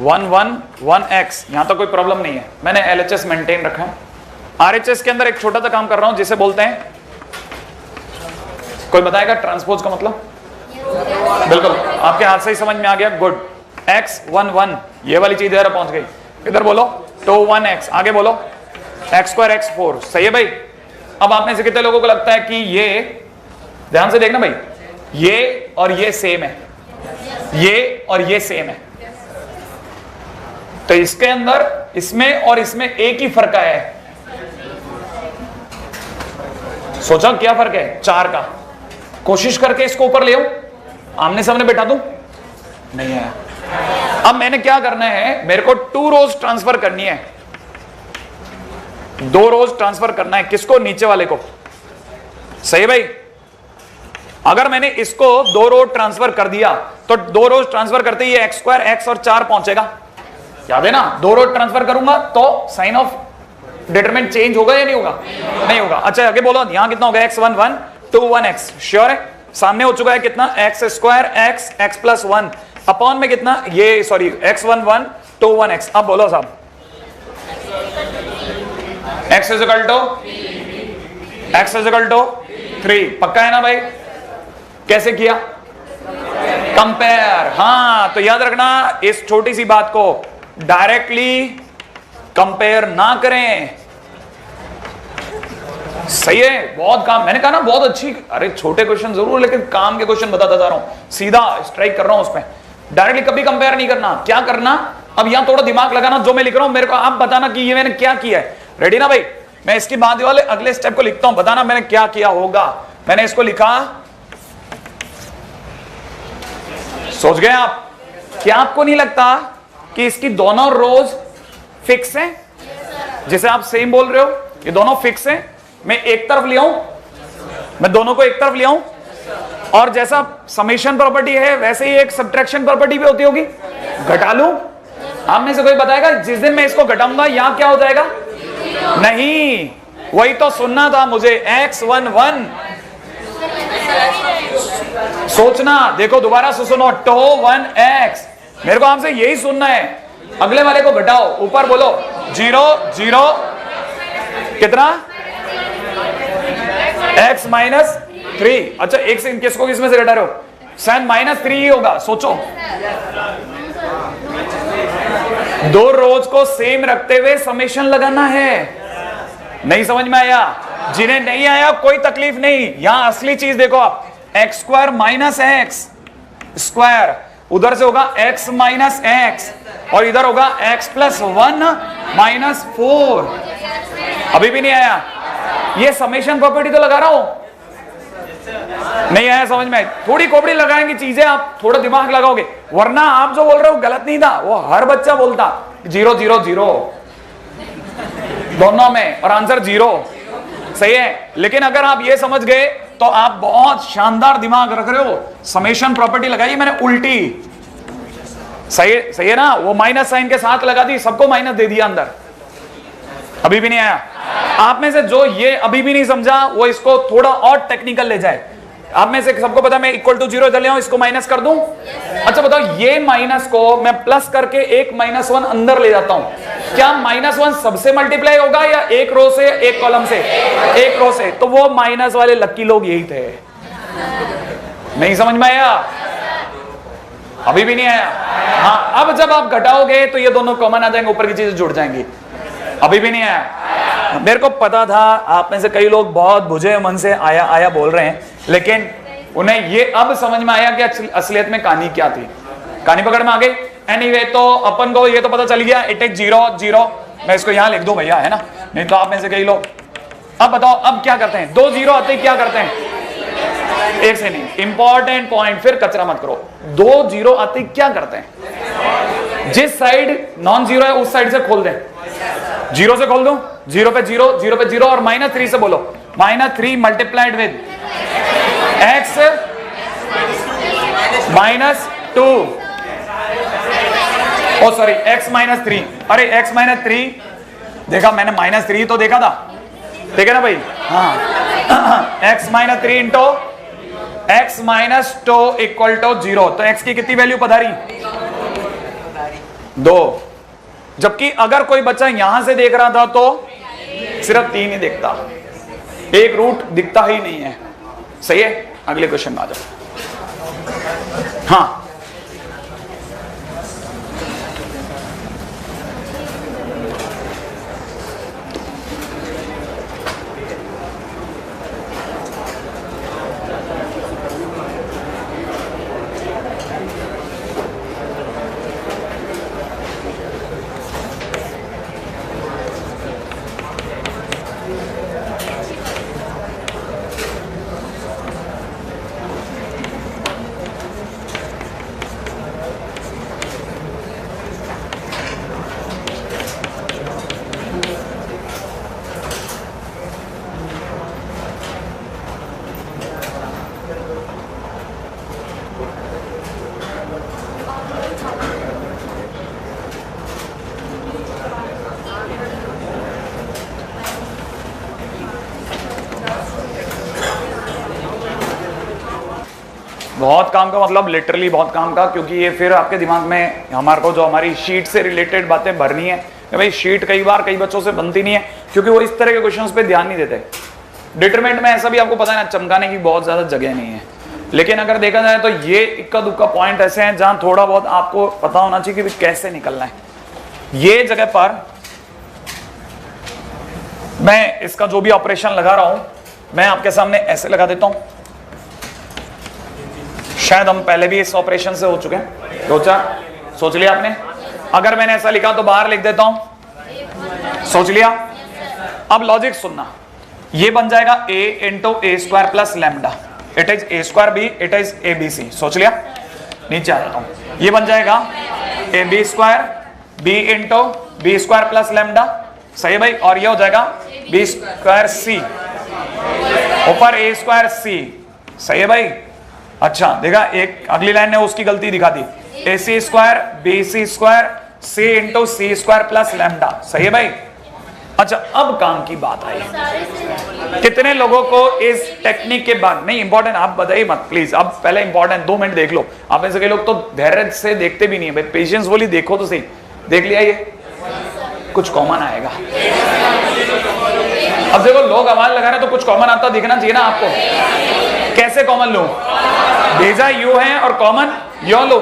1 1 1 x, यहां तो कोई प्रॉब्लम नहीं है, मैंने एलएचएस मेंटेन रखा है। आरएचएस के अंदर एक छोटा सा काम कर रहा हूं जिसे बोलते हैं, कोई बताएगा ट्रांसपोज का मतलब? बिल्कुल, आपके हाथ से ही समझ में आ गया, गुड। एक्स 1 1, ये वाली चीज इधर पहुंच गई, इधर बोलो 2 1 एक्स, आगे बोलो एक्स स्क्वायर एक्स 4, सही है भाई। अब आप में से कितने लोगों को लगता है कि ये, ध्यान से देखना भाई, ये और ये सेम है, ये और ये सेम है, तो इसके अंदर इसमें और इसमें एक ही फर्क आया है, सोचा क्या फर्क है, 4 का। कोशिश करके इसको ऊपर ले आऊं, आमने सामने बैठा दूं, नहीं आया। अब मैंने क्या करना है, मेरे को 2 रोज ट्रांसफर करनी है, 2 रोज ट्रांसफर करना है, किसको, नीचे वाले को, सही भाई। अगर मैंने इसको 2 रोज ट्रांसफर कर दिया तो 2 रोज ट्रांसफर करते ही एक्स स्क्वायर एक्स और 4 पहुंचेगा, याद है ना। 2 रोज ट्रांसफर करूंगा तो साइन ऑफ डिटरमिनेंट चेंज होगा या नहीं होगा, नहीं होगा। अच्छा आगे बोलो, यहां कितना होगा, एक्स 1 1 2 1 एक्स, श्योर है, सामने हो चुका है कितना, x square x X plus 1 upon में कितना, ये सॉरी एक्स 1 1 2 1 एक्स। अब बोलो साहब, x इज इक्वल टू 3, पक्का है ना भाई। कैसे किया, कंपेयर, हाँ तो याद रखना इस छोटी सी बात को, डायरेक्टली कंपेयर ना करें, सही है। बहुत काम, मैंने कहा ना बहुत अच्छी, अरे छोटे क्वेश्चन जरूर लेकिन काम के क्वेश्चन बताता जा रहा हूं, सीधा स्ट्राइक कर रहा हूं उस पर, डायरेक्टली कभी कंपेयर नहीं करना। क्या करना, अब यहां थोड़ा दिमाग लगाना, जो मैं लिख रहा हूं मेरे को आप बताना कि ये मैंने क्या किया है, रेडी ना भाई। मैं इसकी बाद वाले अगले स्टेप को लिखता हूं, बताना मैंने क्या किया होगा। मैंने इसको लिखा, सोच गए आप, क्या आपको नहीं लगता कि इसकी दोनों रोज फिक्स हैं, जिसे आप सेम बोल रहे हो, ये दोनों फिक्स हैं। मैं एक तरफ ले आऊं, मैं दोनों को एक तरफ ले आऊं, और जैसा समेशन प्रॉपर्टी है वैसे ही एक सब्ट्रैक्शन प्रॉपर्टी भी होती होगी, घटा लूं। आप में से कोई बताएगा जिस दिन मैं इसको घटाऊंगा यहां क्या हो जाएगा, नहीं, वही तो सुनना था मुझे, एक्स 1 1, सोचना, देखो दोबारा से सुनो, 2 1 एक्स, मेरे को आपसे यही सुनना है। अगले वाले को घटाओ, ऊपर बोलो 0 0 कितना, x माइनस 3। अच्छा एक से किसको किसमें से घटा रहे हो, शायद -3 ही होगा, सोचो। 2 रोज को सेम रखते हुए समेशन लगाना है, नहीं समझ में आया? जिन्हें नहीं आया कोई तकलीफ नहीं, यहां असली चीज देखो आप, x square minus x square, उधर से होगा x माइनस एक्स, और इधर होगा x प्लस 1 माइनस 4। अभी भी नहीं आया? ये समेशन प्रॉपर्टी तो लगा रहा हूं, नहीं आया समझ में? थोड़ी खोपड़ी लगाएंगे चीजें, आप थोड़ा दिमाग लगाओगे वरना आप जो बोल रहे हो गलत नहीं था, वो हर बच्चा बोलता 0 0 0 दोनों में, और आंसर 0 सही है। लेकिन अगर आप ये समझ गए तो आप बहुत शानदार दिमाग रख रहे हो। समेशन प्रॉपर्टी लगाई मैंने उल्टी, सही है ना, वो माइनस साइन के साथ लगा दी, सबको माइनस दे दिया अंदर, अभी भी नहीं आया। आप में से जो ये अभी भी नहीं समझा वो इसको थोड़ा और टेक्निकल ले जाए। आप में से सबको पता मैं इक्वल टू 0 ले आऊं, इसको माइनस कर दूं। अच्छा बताओ, ये माइनस को मैं प्लस करके एक -1 अंदर ले जाता हूं, क्या -1 सबसे मल्टीप्लाई होगा या एक रो से, एक कॉलम से? एक रो से। तो वो माइनस वाले लक्की लोग यही थे। नहीं समझ में आया? अभी भी नहीं आया? हाँ, अब जब आप घटाओगे तो ये दोनों कॉमन आ जाएंगे, ऊपर की चीजें जुड़ जाएंगी। अभी भी नहीं आया? मेरे को पता था आप में से कई लोग बहुत बुझे मन से आया आया बोल रहे हैं, लेकिन उन्हें ये अब समझ में आया कि असलियत में कहानी क्या थी। कहानी पकड़ में आ गई। एनीवे, तो अपन को ये तो पता चल गया, इट इज 0 0। मैं इसको यहां लिख दूं भैया, है ना, नहीं तो आप में से कई लोग। अब बताओ अब क्या करते हैं, 2 0 आते ही क्या करते हैं? एक से नहीं, इंपॉर्टेंट पॉइंट, फिर कचरा मत करो। 2 0 आते ही क्या करते हैं? जिस साइड नॉन जीरो है उस साइड से खोल दें। 0 से खोल दो, 0 पे 0, 0 पे 0, और -3 से बोलो -3 multiplied with x -2, oh sorry x -3। अरे x -3 देखा मैंने, -3 तो देखा था, ठीक है ना भाई? हाँ, x -3 into x -2 equal to 0। तो x की कितनी वैल्यू पधारी? 2। जबकि अगर कोई बच्चा यहां से देख रहा था तो सिर्फ 3 ही दिखता, एक रूट दिखता ही नहीं है। सही है? अगले क्वेश्चन में आ जाओ। हाँ, बहुत काम का मतलब लिटरली बहुत काम का, क्योंकि ये फिर आपके दिमाग में हमारे को जो हमारी शीट से रिलेटेड बातें भरनी है। भाई शीट कई बार कई बच्चों से बनती नहीं है, क्योंकि वो इस तरह के क्वेश्चंस पे ध्यान नहीं देते। डिटरमिनेंट में ऐसा भी आपको पता है ना, चमकाने की बहुत ज्यादा जगह नहीं है। लेकिन अगर देखा जाए तो ये इक्का दुक्का पॉइंट ऐसे हैं जहां थोड़ा बहुत आपको पता होना चाहिए कि कैसे निकलना है। ये जगह पर मैं इसका जो भी ऑपरेशन लगा रहा हूं, मैं आपके सामने ऐसे लगा देता हूं। शायद हम पहले भी इस ऑपरेशन से हो चुके हैं, 2-4 सोच लिया आपने। अगर मैंने ऐसा लिखा तो बाहर लिख देता हूं, सोच लिया। अब लॉजिक सुनना, ये बन जाएगा a into A square plus lambda, it is A square B, it is A B C. सोच लिया? नीचे आ जाता हूं, ये बन जाएगा A B square B into B square plus lambda, सही भाई। और ये हो जाएगा बी स्क्वायर सी ऊपर ए स्क्वायर सी, सही है भाई। अच्छा देखा, एक अगली लाइन ने उसकी गलती दिखा दी, ए C square B C square सी इंटू सी स्क्वायर प्लस लैम्डा, सही है भाई। अच्छा अब काम की बात आई, कितने लोगों को इस टेक्निक के बाद, नहीं इंपॉर्टेंट आप बताइए मत प्लीज, अब पहले इंपॉर्टेंट 2 मिनट देख लो। आप में से कई लोग तो धैर्य से देखते भी नहीं है भाई, पेशेंस बोली देखो तो सही। देख लिया, ये कुछ कॉमन आएगा। अब देखो लोग आवाज लगा रहे तो कुछ कॉमन आता दिखना चाहिए ना आपको। कैसे कॉमन लूं? भेजा यू है और कॉमन यो लो,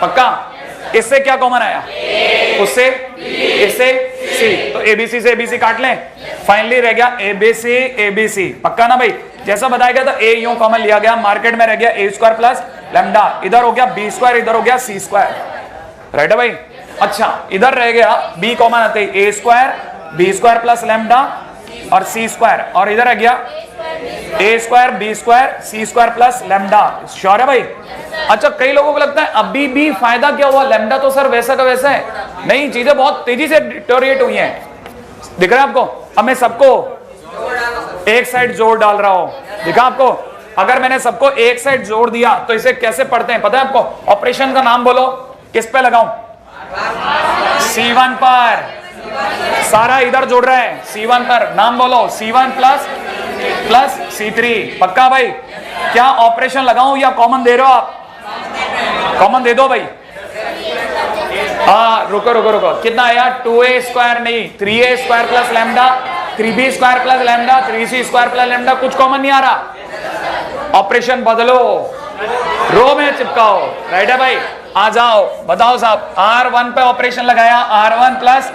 पक्का। इससे क्या कॉमन आया? उससे, इससे सी, तो एबीसी से एबीसी काट लें, फाइनली रह गया एबीसी एबीसी, पक्का ना भाई। जैसा बताया गया था ए यूं कॉमन लिया गया, मार्केट में रह गया ए स्क्वायर प्लस लैम्डा, इधर हो गया बी स्क्वायर, इधर हो गया सी स्क्वायर, राइट है भाई। अच्छा इधर रह गया बी कॉमन आते A square B square plus lambda और सी स्क्वायर, और इधर रह गया A square B square C square plus lambda. Sure है भाई? अच्छा, कई लोगों को लगता है अभी भी फायदा क्या हुआ, लैम्डा तो सर वैसा का वैसा है। नहीं, चीजें बहुत तेजी से डिटोरिएट हुई हैं, दिख रहा है आपको। अब मैं सबको एक साइड जोड़ डाल रहा हूं, दिखा आपको। अगर मैंने सबको एक साइड जोड़ दिया तो इसे कैसे पढ़ते हैं पता है आपको? ऑपरेशन का नाम बोलो, किस पे लगाऊं? C1 पर। सारा इधर जोड़ रहा है C1 पर, नाम बोलो C1 प्लस C3। पक्का भाई? क्या ऑपरेशन लगाऊं या कॉमन दे रहे हो आप? कॉमन दे दो भाई। हाँ, रुको रुको रुको, कितना आया? 2a स्क्वायर नहीं, 3a square plus lambda, 3b square plus lambda, 3c square plus lambda. कुछ कॉमन नहीं आ रहा, ऑपरेशन बदलो, रो में चिपकाओ। राइट है भाई? आ जाओ, बताओ साहब। R1 पे ऑपरेशन लगाया, R1 plus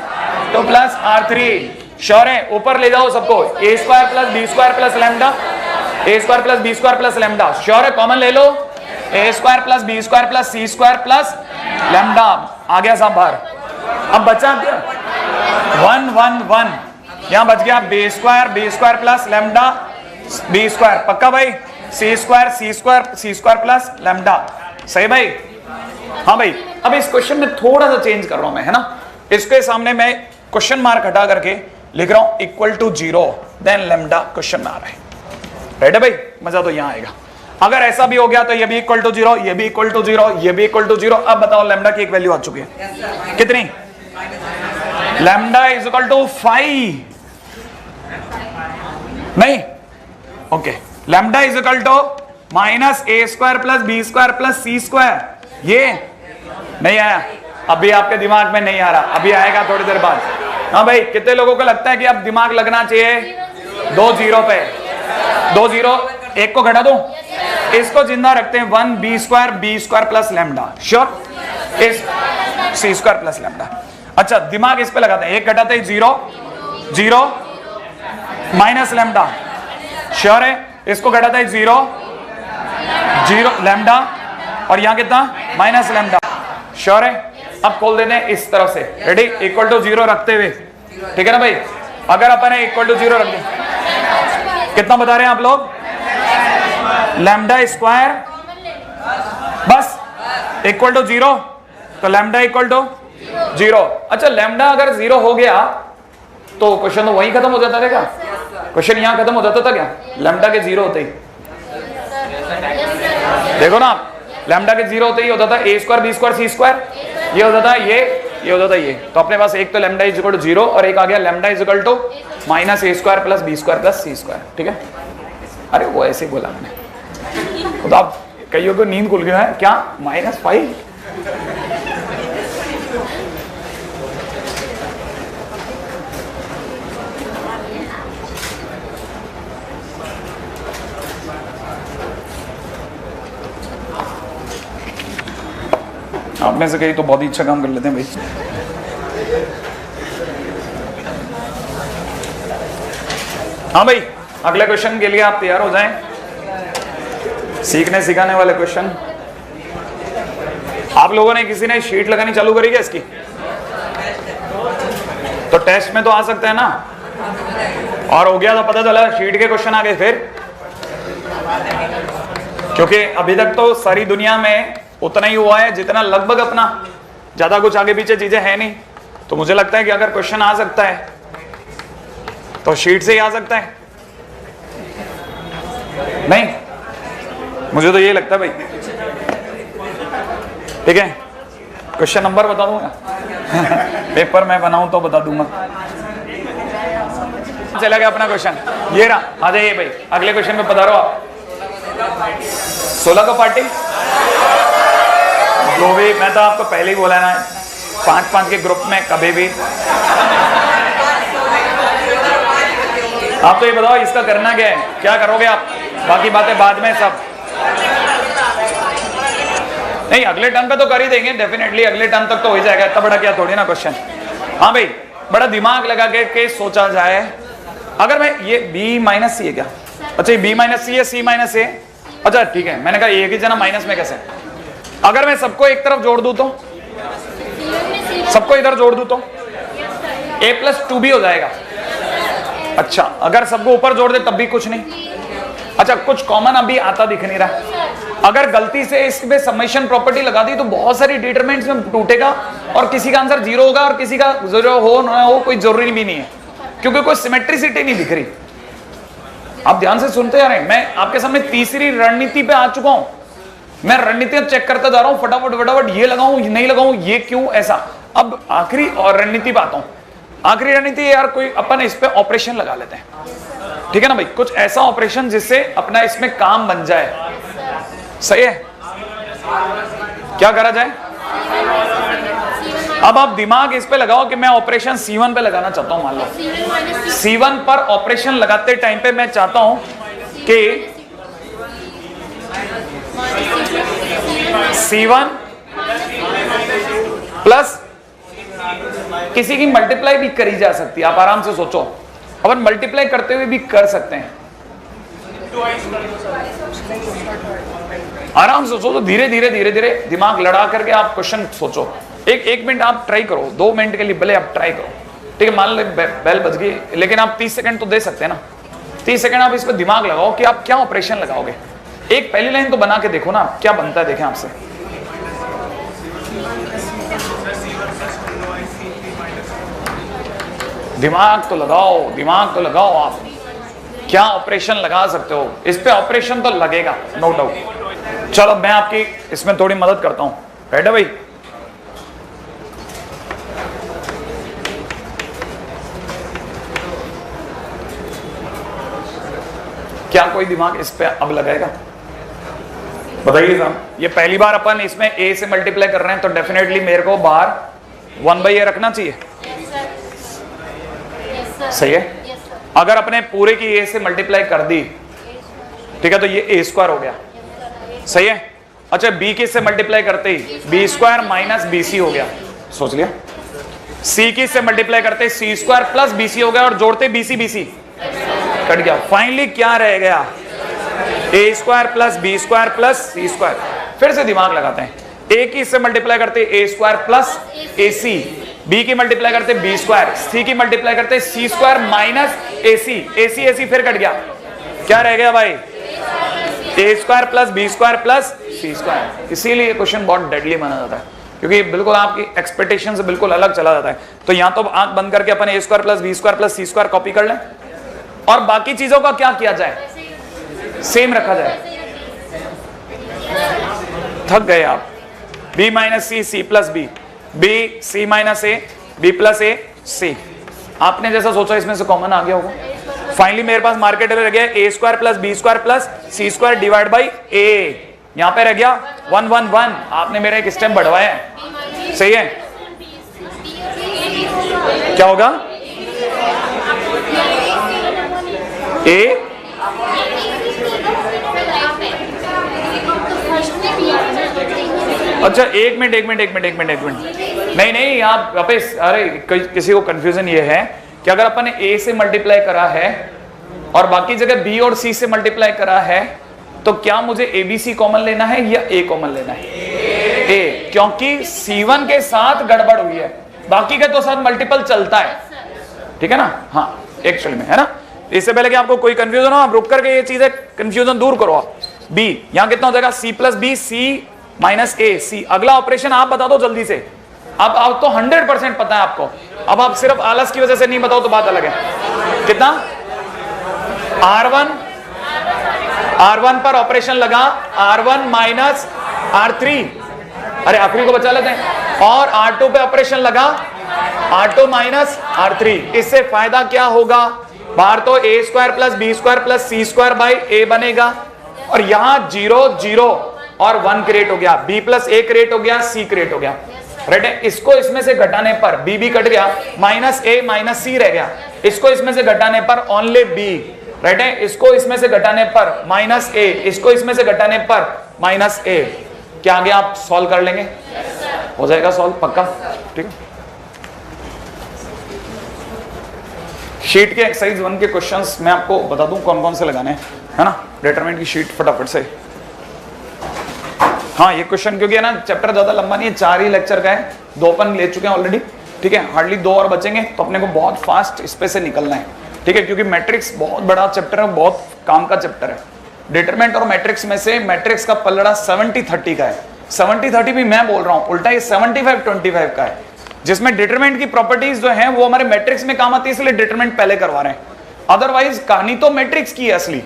2 plus R3। Sure है? ऊपर ले जाओ सबको, a square plus b square plus lambda, a square plus b square plus lambda. Sure है? कॉमन ले लो, a square plus b square plus c square plus lambda. आ गया साहब बाहर। अब बचा क्या? 1 1 1, यहां बच गया b square plus lambda b square. पक्का भाई? c square plus lambda. सही भाई? हाँ भाई। अब इस क्वेश्चन में थोड़ा सा चेंज कर रहा हूं मैं, है ना। इसके सामने मैं क्वेश्चन मार्क हटा करके लिख रहा हूं equal to 0 then lambda. Question में आ रहा है। राइट है भाई? मजा तो यहां आएगा। अगर ऐसा भी हो गया तो ये भी इक्वल टू 0, ये भी इक्वल टू 0, ये भी इक्वल टू 0। अब बताओ लैम्डा की एक वैल्यू आ चुकी है, कितनी? Lambda is equal to 5। नहीं, okay. Lambda is equal to minus a square plus b square plus c square. ये नहीं आया अभी, आपके दिमाग में नहीं आ रहा, अभी आएगा थोड़ी देर बाद। हाँ भाई, कितने लोगों को लगता है कि अब दिमाग लगना चाहिए 2 0 पे? 2 0, एक को घटा दूं, इसको जिंदा रखते हैं 1 b square plus lambda. Sure? इस c स्क्वायर प्लस लैम्डा। अच्छा, दिमाग इस पे लगाते हैं, एक घटाते हैं 0 0 माइनस लैम्डा। श्योर है? इसको घटाते हैं 0 0 लैम्डा, और यहां कितना? Minus lambda. श्योर है? अब खोल देने इस तरफ से। रेडी? इक्वल टू 0 रखते हुए, ठीक है ना भाई? अगर अपन इक्वल टू 0 रख दें, कितना बता रहे हैं आप लोग? लैम्डा स्क्वायर बस इक्वल टू 0, तो लैम्डा इक्वल टू 0। अच्छा, लैम्डा अगर 0 हो गया तो क्वेश्चन तो वहीं खत्म हो जाता था क्या? क्वेश्चन यहां खत्म हो जाता था क्या लैम्डा के 0 होते ही? देखो ना, लैम्डा के 0 होते ही होता था a square b square c square, ये होता था ये होता था ये। तो अपने पास एक तो लैम्डा इज इक्वल टू 0 और एक आ गया lambda is equal to minus a square plus b square plus c square. ठीक है? अरे वो ऐसे ही बोला मैंने, तो आप कईयों को नींद खुल गया है क्या? -5। आप में से कई तो बहुत ही अच्छा काम कर लेते हैं भाई। हाँ भाई, अगले क्वेश्चन के लिए आप तैयार हो जाएं। सीखने सिखाने वाले क्वेश्चन। आप लोगों ने किसी ने शीट लगानी चालू करी क्या इसकी? तो टेस्ट में तो आ सकता है ना, और हो गया तो पता चला शीट के क्वेश्चन आ गए फिर, क्योंकि अभी तक तो सारी दुनिया में उतना ही हुआ है जितना लगभग अपना, ज्यादा कुछ आगे पीछे चीजें है नहीं। तो मुझे लगता है कि अगर क्वेश्चन आ सकता है तो शीट से ही आ सकता है। नहीं, मुझे तो ये लगता है भाई। ठीक है, क्वेश्चन नंबर बता दूंगा पेपर में बनाऊं तो बता दूंगा। चला गया अपना क्वेश्चन, ये रहा। आ जाइए भाई, अगले क्वेश्चन में पधारो आप। 16 का पार्टी जो भी, मैं तो आपको पहले ही बोला ना, 5-5 के ग्रुप में कभी भी। आप तो ये बताओ इसका करना क्या है, क्या करोगे आप? बाकी बातें बाद में सब। नहीं, अगले टर्म पे तो कर ही देंगे डेफिनेटली, अगले टर्म तक तो हो जाएगा, इतना बड़ा क्या थोड़ी ना क्वेश्चन। हाँ भाई, बड़ा दिमाग लगा के सोचा जाए। अगर मैं ये B-C है क्या? अच्छा, ये B-C है, C-A। अच्छा ठीक है, मैंने कहा एक ही जना माइनस में कैसे? अगर मैं सबको एक तरफ जोड़ दूं तो, सबको इधर जोड़ दूं तो A+2B हो जाएगा। अच्छा, अगर सबको ऊपर जोड़ दे तब भी कुछ नहीं। अच्छा, कुछ कॉमन अभी आता दिख नहीं रहा। अगर गलती से इसमें समेशन प्रॉपर्टी लगा दी तो बहुत सारी डिटरमिनेंट्स में टूटेगा और किसी का आंसर 0 होगा और किसी का 0 हो ना हो कोई जरूरी भी नहीं है, क्योंकि कोई सिमेट्रिसिटी नहीं दिख रही। आप ध्यान से सुनते जा रहे हैं, मैं आपके सामने तीसरी रणनीति पे आ चुका हूं। मैं रणनीतियां चेक करता जा रहा हूं, फटाफट फटाफट, ये लगाऊं नहीं लगाऊं, ये क्यों ऐसा। अब आखिरी और रणनीति पे आता हूं। आखिरी रणनीति यार, कोई अपन इस पे ऑपरेशन लगा लेते हैं, ठीक है ना भाई, कुछ ऐसा ऑपरेशन जिससे अपना इसमें काम बन जाए। सही है, क्या करा जाए? अब आप दिमाग इस पे लगाओ कि मैं ऑपरेशन C1 पे लगाना चाहता हूं। मान लो C1 पर ऑपरेशन लगाते टाइम पे मैं चाहता हूं कि C1 प्लस किसी की मल्टीप्लाई भी करी जा सकती है। आप आराम से सोचो, अपन मल्टीप्लाई करते हुए भी कर सकते हैं। आराम से सोचो, धीरे धीरे धीरे धीरे दिमाग लड़ा करके आप क्वेश्चन सोचो। एक मिनट आप ट्राई करो, 2 मिनट के लिए भले आप ट्राई करो, ठीक है। मान लो बेल बज गई, लेकिन आप 30 सेकंड तो दे सकते हैं ना। 30 सेकंड आप इस पर दिमाग लगाओ कि आप क्या ऑपरेशन लगाओगे। एक पहली लाइन तो बना के देखो ना, क्या बनता है, देखें आपसे। दिमाग तो लगाओ, दिमाग तो लगाओ, आप क्या ऑपरेशन लगा सकते हो। इस पे ऑपरेशन तो लगेगा, नो डाउट। चलो मैं आपकी इसमें थोड़ी मदद करता हूं, बैठे भाई। क्या कोई दिमाग इस पे अब लगाएगा? बताइए साहब। ये पहली बार अपन इसमें a से मल्टीप्लाई कर रहे हैं, तो डेफिनेटली मेरे को बाहर 1/a रखना चाहिए। सही है। अगर अपने पूरे की a से मल्टीप्लाई कर दी, ठीक है, तो ये a² हो गया। सही है। अच्छा, b की से मल्टीप्लाई करते ही b² माइनस bc हो गया। सोच लिया। c की से मल्टीप्लाई करते c² प्लस bc हो गया, और जोड़ते bc कट गया। फाइनली क्या रह गया? a² plus b² plus c²। फिर से दिमाग लगाते हैं। a की से मल्टीप्लाई करते a² प्लस ac, b की मल्टीप्लाई करते b², c की मल्टीप्लाई करते c² माइनस ac फिर कट गया। क्या रह गया भाई? a² plus b² plus c²। इसीलिए क्वेश्चन बहुत डेडली माना जाता है, क्योंकि बिल्कुल आपकी एक्सपेक्टेशन से बिल्कुल अलग चला जाता है। तो यहां तो आंख बंद करके अपन a² plus b² plus c² copy कर लें, और बाकी चीजों का क्या किया जाए? सेम रखा जाए। थक गए आप। b minus C, c plus b, b c minus a, b plus a, c। आपने जैसा सोचा इसमें से कॉमन आ गया होगा। फाइनली मेरे पास मार्केट में रह गया a² plus b² plus c² divide by a। यहां पे रह गया 1 1 1। आपने मेरा एक स्टेप बढ़वाया है। सही है। क्या होगा? a अच्छा, एक मिनट। नहीं आप वापस, अरे किसी को कंफ्यूजन ये है कि अगर अपन ने a से मल्टीप्लाई करा है और बाकी जगह b और c से मल्टीप्लाई करा है, तो क्या मुझे abc कॉमन लेना है या a कॉमन लेना है? a, क्योंकि c1 के साथ गड़बड़ हुई है, बाकी के तो साथ मल्टीपल चलता है, ठीक है ना। हाँ, एक्चुअली में है ना। इससे पहले कि आपको कोई कंफ्यूजन हो, आप रुक करके ये चीजें कंफ्यूजन दूर करो। आप b यहां कितना हो जाएगा? c plus b, c minus a, c। अगला ऑपरेशन आप बता दो जल्दी से। अब आप तो 100% पता है आपको, अब आप सिर्फ आलस की वजह से नहीं बताओ तो बात अलग है। कितना? R1 पर ऑपरेशन लगा, R1 माइनस R3, अरे आखिरी को बचा लेते हैं, और R2 पे ऑपरेशन लगा, R2 माइनस R3। इससे फायदा क्या होगा? बाहर तो a² plus b² plus c² by a बनेगा, और यहां 0 0 और 1 क्रिएट हो गया, b प्लस a क्रिएट हो गया, c क्रिएट हो गया। राइट है। इसको इसमें से घटाने पर b भी कट गया, माइनस a माइनस c रह गया। इसको इसमें से घटाने पर ओनली b। राइट है। इसको इसमें से घटाने पर माइनस a, इसको इसमें से घटाने पर माइनस a। क्या आगे आप सॉल्व कर लेंगे? हो जाएगा सॉल्व पक्का, ठीक है। शीट के एक्सरसाइज 1 के क्वेश्चंस मैं आपको बता दूं कौन कौन से लगाने हैं, है ना। डिटरमिनेंट की शीट फटाफट से। हाँ, ये क्वेश्चन क्योंकि है ना चैप्टर ज्यादा लंबा नहीं है, 4 ही लेक्चर का है, 2 अपन ले चुके हैं ऑलरेडी, ठीक है। हार्डली 2 और बचेंगे, तो अपने को बहुत फास्ट इस पे से निकलना है, ठीक है, क्योंकि मैट्रिक्स बहुत बड़ा चैप्टर है, बहुत काम का चैप्टर है, डिटरमिनेंट और मैट्रिक्स में से मैट्रिक्स का पलड़ा 70-30 का है। 70-30 भी मैं बोल रहा हूं, उल्टा ये 75-25 का है, जिसमें डिटरमिनेंट की प्रॉपर्टीज जो हैं वो हमारे मैट्रिक्स में काम आती है, इसलिए डिटरमिनेंट पहले करवा रहे हैं। अदरवाइज कहानी तो मैट्रिक्स की है असली,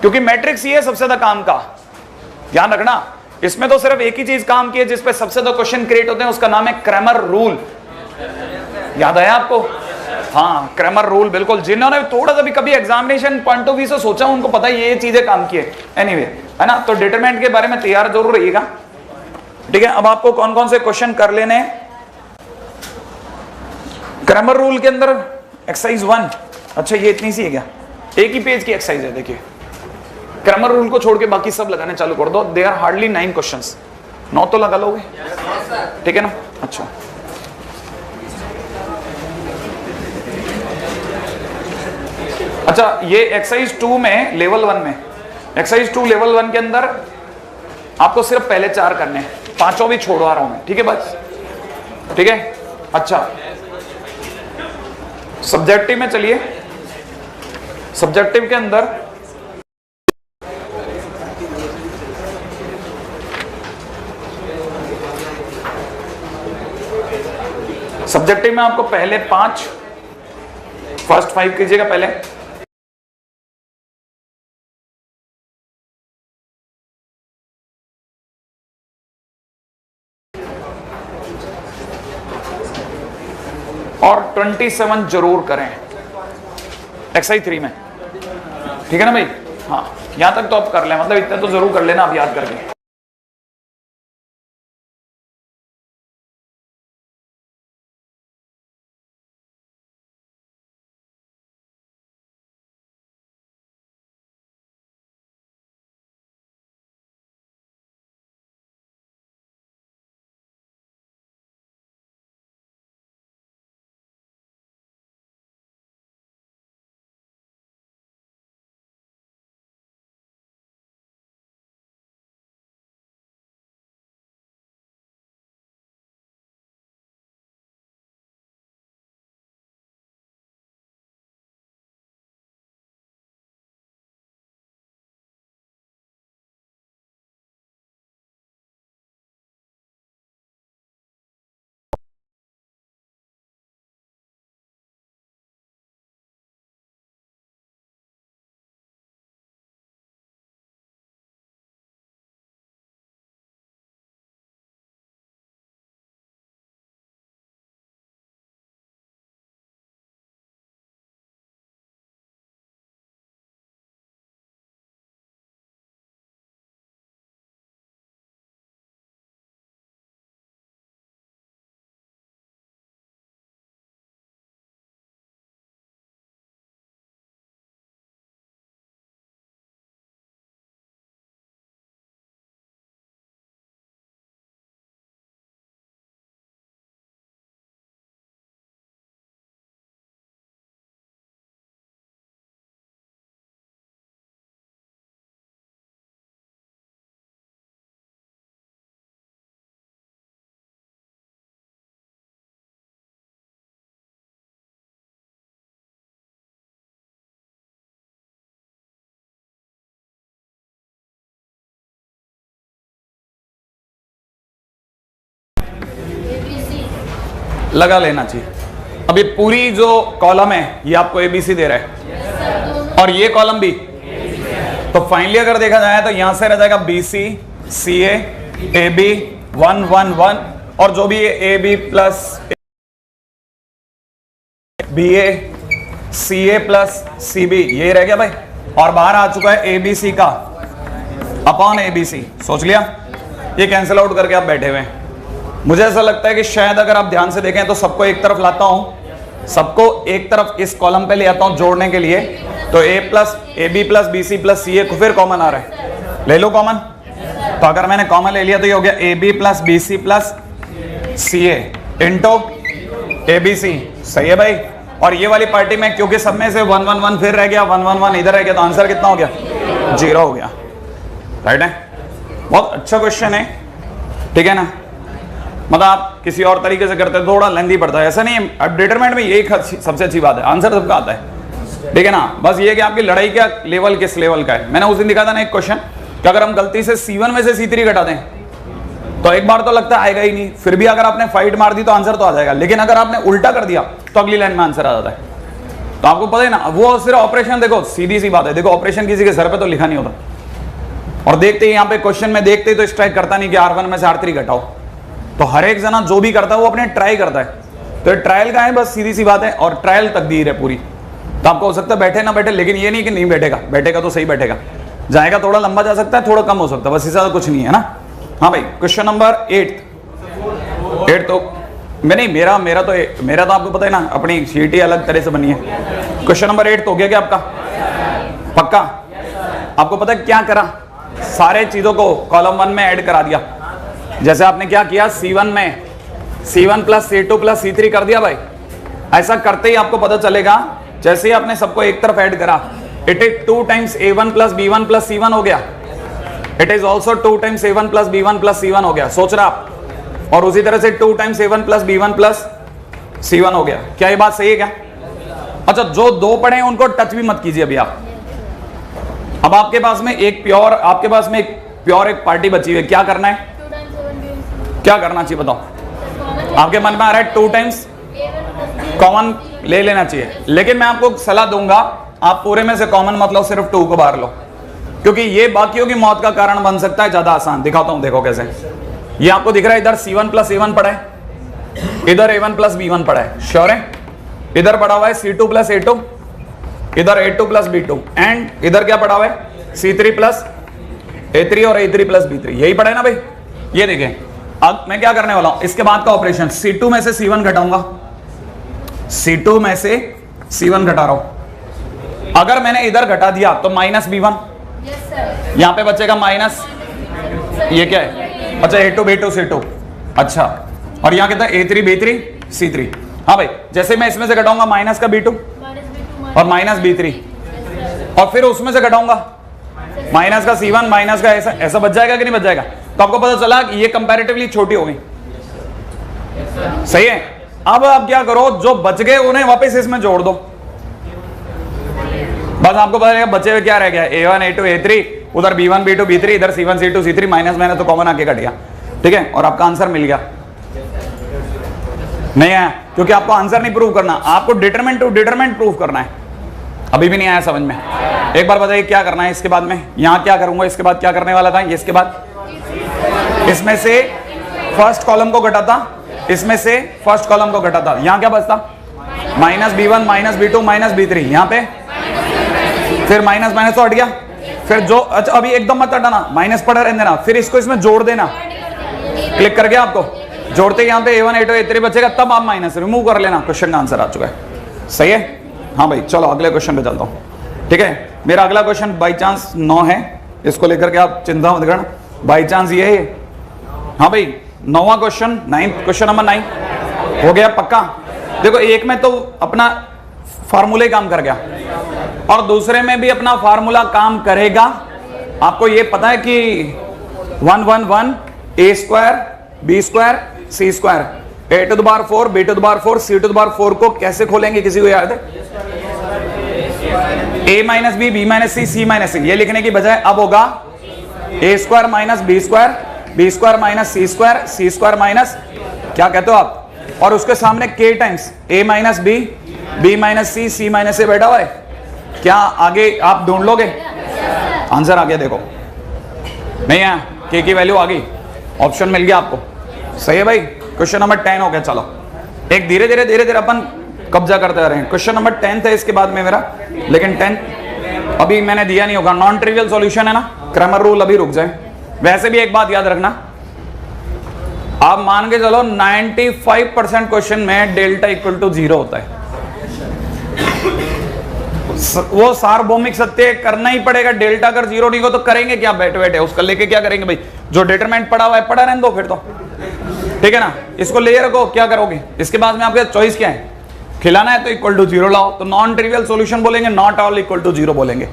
क्योंकि मैट्रिक्स ही है सबसे ज्यादा काम का। ध्यान रखना, इसमें तो सिर्फ एक ही चीज काम की है जिसपे सबसे ज्यादा क्वेश्चन क्रिएट होते हैं, उसका नाम है क्रैमर रूल। याद आया आपको? हाँ, क्रैमर रूल, बिल्कुल। जिन्होंने थोड़ा सा भी कभी एग्जामिनेशन पॉइंट ऑफ व्यू से सोचा उनको पता है ये चीजें काम की है। एनीवे, है ना? तो डिटरमिनेंट के बारे में तैयार जरूर रहिएगा, ठीक है। अब आपको कौन कौन से क्वेश्चन कर लेने हैं क्रैमर रूल के अंदर? एक्सरसाइज 1, अच्छा ये इतनी सी है क्या? एक ही पेज की एक्सरसाइज है, देखिए। क्रैमर रूल को छोड़ के बाकी सब लगाने चालू कर दो। They are hardly 9 questions. 9 तो लगा लोगे, ठीक है ना? अच्छा, अच्छा ये एक्सरसाइज 2 में लेवल 1 में, एक्सरसाइज 2 लेवल 1 के अंदर आपको सिर्फ पहले 4 करने हैं, 5 भी छोड़वा रहा हूं मैं, ठीक है बस, ठीक है। अच्छा, सब्जेक्टिव में चलिए। सब्जेक्टिव के अंदर सब्जेक्टिव में आपको पहले 5, फर्स्ट 5 कीजिएगा पहले। और 27 जरूर करें एक्सरसाइज 3 में, ठीक है ना भाई? हाँ, यहां तक तो आप कर लें, मतलब इतने तो जरूर कर लेना आप याद करके। लगा लेना चाहिए। अब ये पूरी जो कॉलम है ये आपको एबीसी दे रहा है, और ये कॉलम भी, तो फाइनली अगर देखा जाए तो यहां से रह जाएगा बीसी, सीए, एबी 1 1 1, और जो भी A B plus BA, CA plus CB, ये रह गया भाई। और बाहर आ चुका है एबीसी का अपॉन एबीसी। सोच लिया? ये कैंसिल आउट करके आप बैठे हुए हैं। मुझे ऐसा लगता है कि शायद अगर आप ध्यान से देखें तो सबको एक तरफ लाता हूं, सबको एक तरफ इस कॉलम पे ले आता हूं जोड़ने के लिए। तो A plus A B plus B C plus C A को फिर कॉमन आ रहा है, ले लो कॉमन। तो अगर मैंने कॉमन ले लिया तो ये हो गया A B plus B C plus C A into A B C. सही है भाई। और ये वाली पार्टी में क्योंकि सब में से 1 1 1 फिर रह गया, 1 1 1 इधर रह गया, तो आंसर कितना हो गया? 0 हो गया। राइट है? बहुत अच्छा क्वेश्चन है, ठीक है ना? मतलब आप किसी और तरीके से करते हैं थोड़ा लेंथी पड़ता है, ऐसा नहीं है। अब डिटरमिनेंट में यही सबसे अच्छी बात है, आंसर सबका आता है। ठीक है ना। बस ये कि आपकी लड़ाई का लेवल किस लेवल का है। मैंने उस दिन दिखा था ना एक क्वेश्चन कि अगर हम गलती से C1 में से C3 घटा दें तो एक बार तो लगता आएगा ही नहीं, फिर भी अगर आपने फाइट मार दी तो आंसर तो आ जाएगा, लेकिन अगर आपने उल्टा कर दिया तो अगली लाइन में आंसर आ जाता है। तो आपको पता है ना, वो सिर्फ ऑपरेशन, देखो सीधी सी बात है, देखो ऑपरेशन किसी के सर पे तो लिखा नहीं होता। और देखते ही यहाँ पे क्वेश्चन में देखते ही तो स्ट्राइक करता नहीं कि R1 में से R3 घटाओ। तो हर एक जना जो भी करता है वो अपने ट्राई करता है। तो ये ट्रायल का है, बस सीधी सी बात है। और ट्रायल तकदीर है पूरी। तो आपको हो सकता है बैठे ना बैठे, लेकिन ये नहीं कि नहीं बैठेगा, बैठेगा तो सही बैठेगा, जाएगा थोड़ा लंबा जा सकता है, थोड़ा कम हो सकता है, बस इससे ज्यादा कुछ नहीं है ना। हाँ भाई, क्वेश्चन नंबर 8 तो नहीं, मेरा तो आपको पता है ना, अपनी शीट ही अलग तरह से बनी है। क्वेश्चन नंबर 8 तो हो गया क्या आपका? पक्का? आपको पता है क्या करा? सारे चीजों को कॉलम 1 में ऐड करा दिया। जैसे आपने क्या किया, C1 में C1 plus C2 plus C3 कर दिया भाई। ऐसा करते ही आपको पता चलेगा, जैसे ही आपने सबको एक तरफ ऐड करा, it is 2 times A1 plus B1 plus C1 हो गया। It is also 2 times A1 plus B1 plus C1 हो गया। सोच रहा आप? और उसी तरह से 2 times A1 plus B1 plus C1 हो गया। क्या ये बात सही है क्या? अच्छा, जो दो पढ़े हैं उनको टच भी मत कीजिए अभी आप। अब आपके पास में एक प्योर एक पार्टी बची हुई है, क्या करना है? क्या करना चाहिए बताओ? आपके मन में आ रहा है 2 टाइम्स कॉमन ले लेना चाहिए, लेकिन मैं आपको सलाह दूंगा, आप पूरे में से कॉमन मतलब सिर्फ 2 को बाहर लो, क्योंकि ये बाकियों की मौत का कारण बन सकता है। ज्यादा आसान दिखाता हूं, देखो कैसे। ये आपको दिख रहा है, इधर C1 प्लस A1 पड़ा है, इधर A1 प्लस B1 पड़ा है, श्योर है? इधर पड़ा हुआ है C2 प्लस A2, इधर A2 प्लस B2, एंड इधर क्या पड़ा हुआ है? C3 प्लस A3 और A3 प्लस B3। यही पड़ा है ना भाई? ये देखें, अब मैं क्या करने वाला हूं, इसके बाद का ऑपरेशन, C2 में से C1 घटाऊंगा, C2 में से C1 घटा रहा हूं। अगर मैंने इधर घटा दिया तो माइनस B1, यहां पे बचेगा माइनस, ये क्या है? अच्छा, A2 B2 C2, अच्छा, और यहां कितना? A3 B3 C3। हाँ भाई, जैसे मैं इसमें से घटाऊंगा माइनस का B2 और माइनस B3, और फिर उसमें से घटाऊंगा माइनस का C1, माइनस का ऐसा बच जाएगा कि नहीं बच जाएगा? तो आपको पता चला कि ये कंपैरेटिवली छोटी हो गई, सही है। अब आप क्या करो, जो बच गए उन्हें वापस इसमें जोड़ दो, बस आपको पता चलेगा बचे हुए क्या रह गया, A1 A2 A3, उधर B1 B2 B3, इधर C1 C2 C3, माइनस मैंने तो कॉमन आके कट गया, ठीक है, और आपका आंसर मिल गया। नहीं आया क्योंकि आपको आंसर नहीं प्रूव करना, आपको डिटरमिनेंट टू डिटरमिनेंट प्रूव करना है। अभी भी नहीं आया समझ में? एक बार बताइए क्या करना है इसके बाद में? यहां क्या करूंगा, इसके बाद क्या करने वाला था? इसके बाद इसमें से फर्स्ट कॉलम को घटाता, इसमें से फर्स्ट कॉलम को घटाता, यहां क्या बचता? Minus B1 minus B2 minus B3, यहां पे फिर माइनस माइनस तो हट गया, फिर जो, अच्छा अभी एकदम मत हटाना, माइनस पड़ा रहने देना, फिर इसको इसमें जोड़ देना, क्लिक कर गया आपको, जोड़ते ही यहां पे A1 A2 A3 बचेगा, तब आप माइनस रिमूव कर लेना, क्वेश्चन का आंसर आ चुका है। सही है? हाँ भाई, चलो अगले क्वेश्चन पे चलता हूं, ठीक है। मेरा अगला क्वेश्चन बाई चांस 9 है, इसको लेकर के आप चिंता मत करना, बाई चांस ये है। हाँ भाई, 9वां क्वेश्चन, 9th क्वेश्चन नंबर 9 हो गया पक्का। देखो, एक में तो अपना फार्मूले काम कर गया और दूसरे में भी अपना फार्मूला काम करेगा। आपको ये पता है कि 1 1 1 A square B square C square, A to the power 4 B to the power 4 C to the power 4 को कैसे खोलेंगे, किसी को याद है? A minus B B minus C C minus C, ये लिखने की बजाय अब होगा A square minus B square B square minus C square C square minus, क्या कहते हो आप, और उसके सामने K times A minus B B minus C C minus A बैठा हुआ है। क्या आगे आप ढूंढ लोगे? आंसर आ गया, देखो नहीं है, K की वैल्यू आ गई, ऑप्शन मिल गया आपको। सही है भाई, क्वेश्चन नंबर 10 हो गया। चलो एक धीरे धीरे अपन कब्जा करते आ रहे हैं। क्वेश्चन नंबर 10 है इसके बाद में मेरा, लेकिन 10 अभी मैंने दिया नहीं होगा, नॉन ट्रिवियल सॉल्यूशन है ना, क्रैमर रूल अभी रुक जाए। वैसे भी एक बात याद रखना, आप मान के चलो 95% क्वेश्चन में डेल्टा इक्वल टू 0 होता है। वो सार्वभौमिक सत्य करना ही पड़ेगा, डेल्टा अगर 0 नहीं हो तो करेंगे क्या बैठे बैठे, उसका लेके क्या करेंगे भाई? जो डिटरमिनेंट पड़ा हुआ है पड़ा रहने दो फिर तो, ठीक है ना, इसको ले रखो, क्या करोगे? इसके बाद में आपके चॉइस क्या है? खिलाना है तो इक्वल टू 0 लाओ, तो नॉन ट्रिवियल सॉल्यूशन बोलेंगे, नॉट ऑल इक्वल टू 0 बोलेंगे।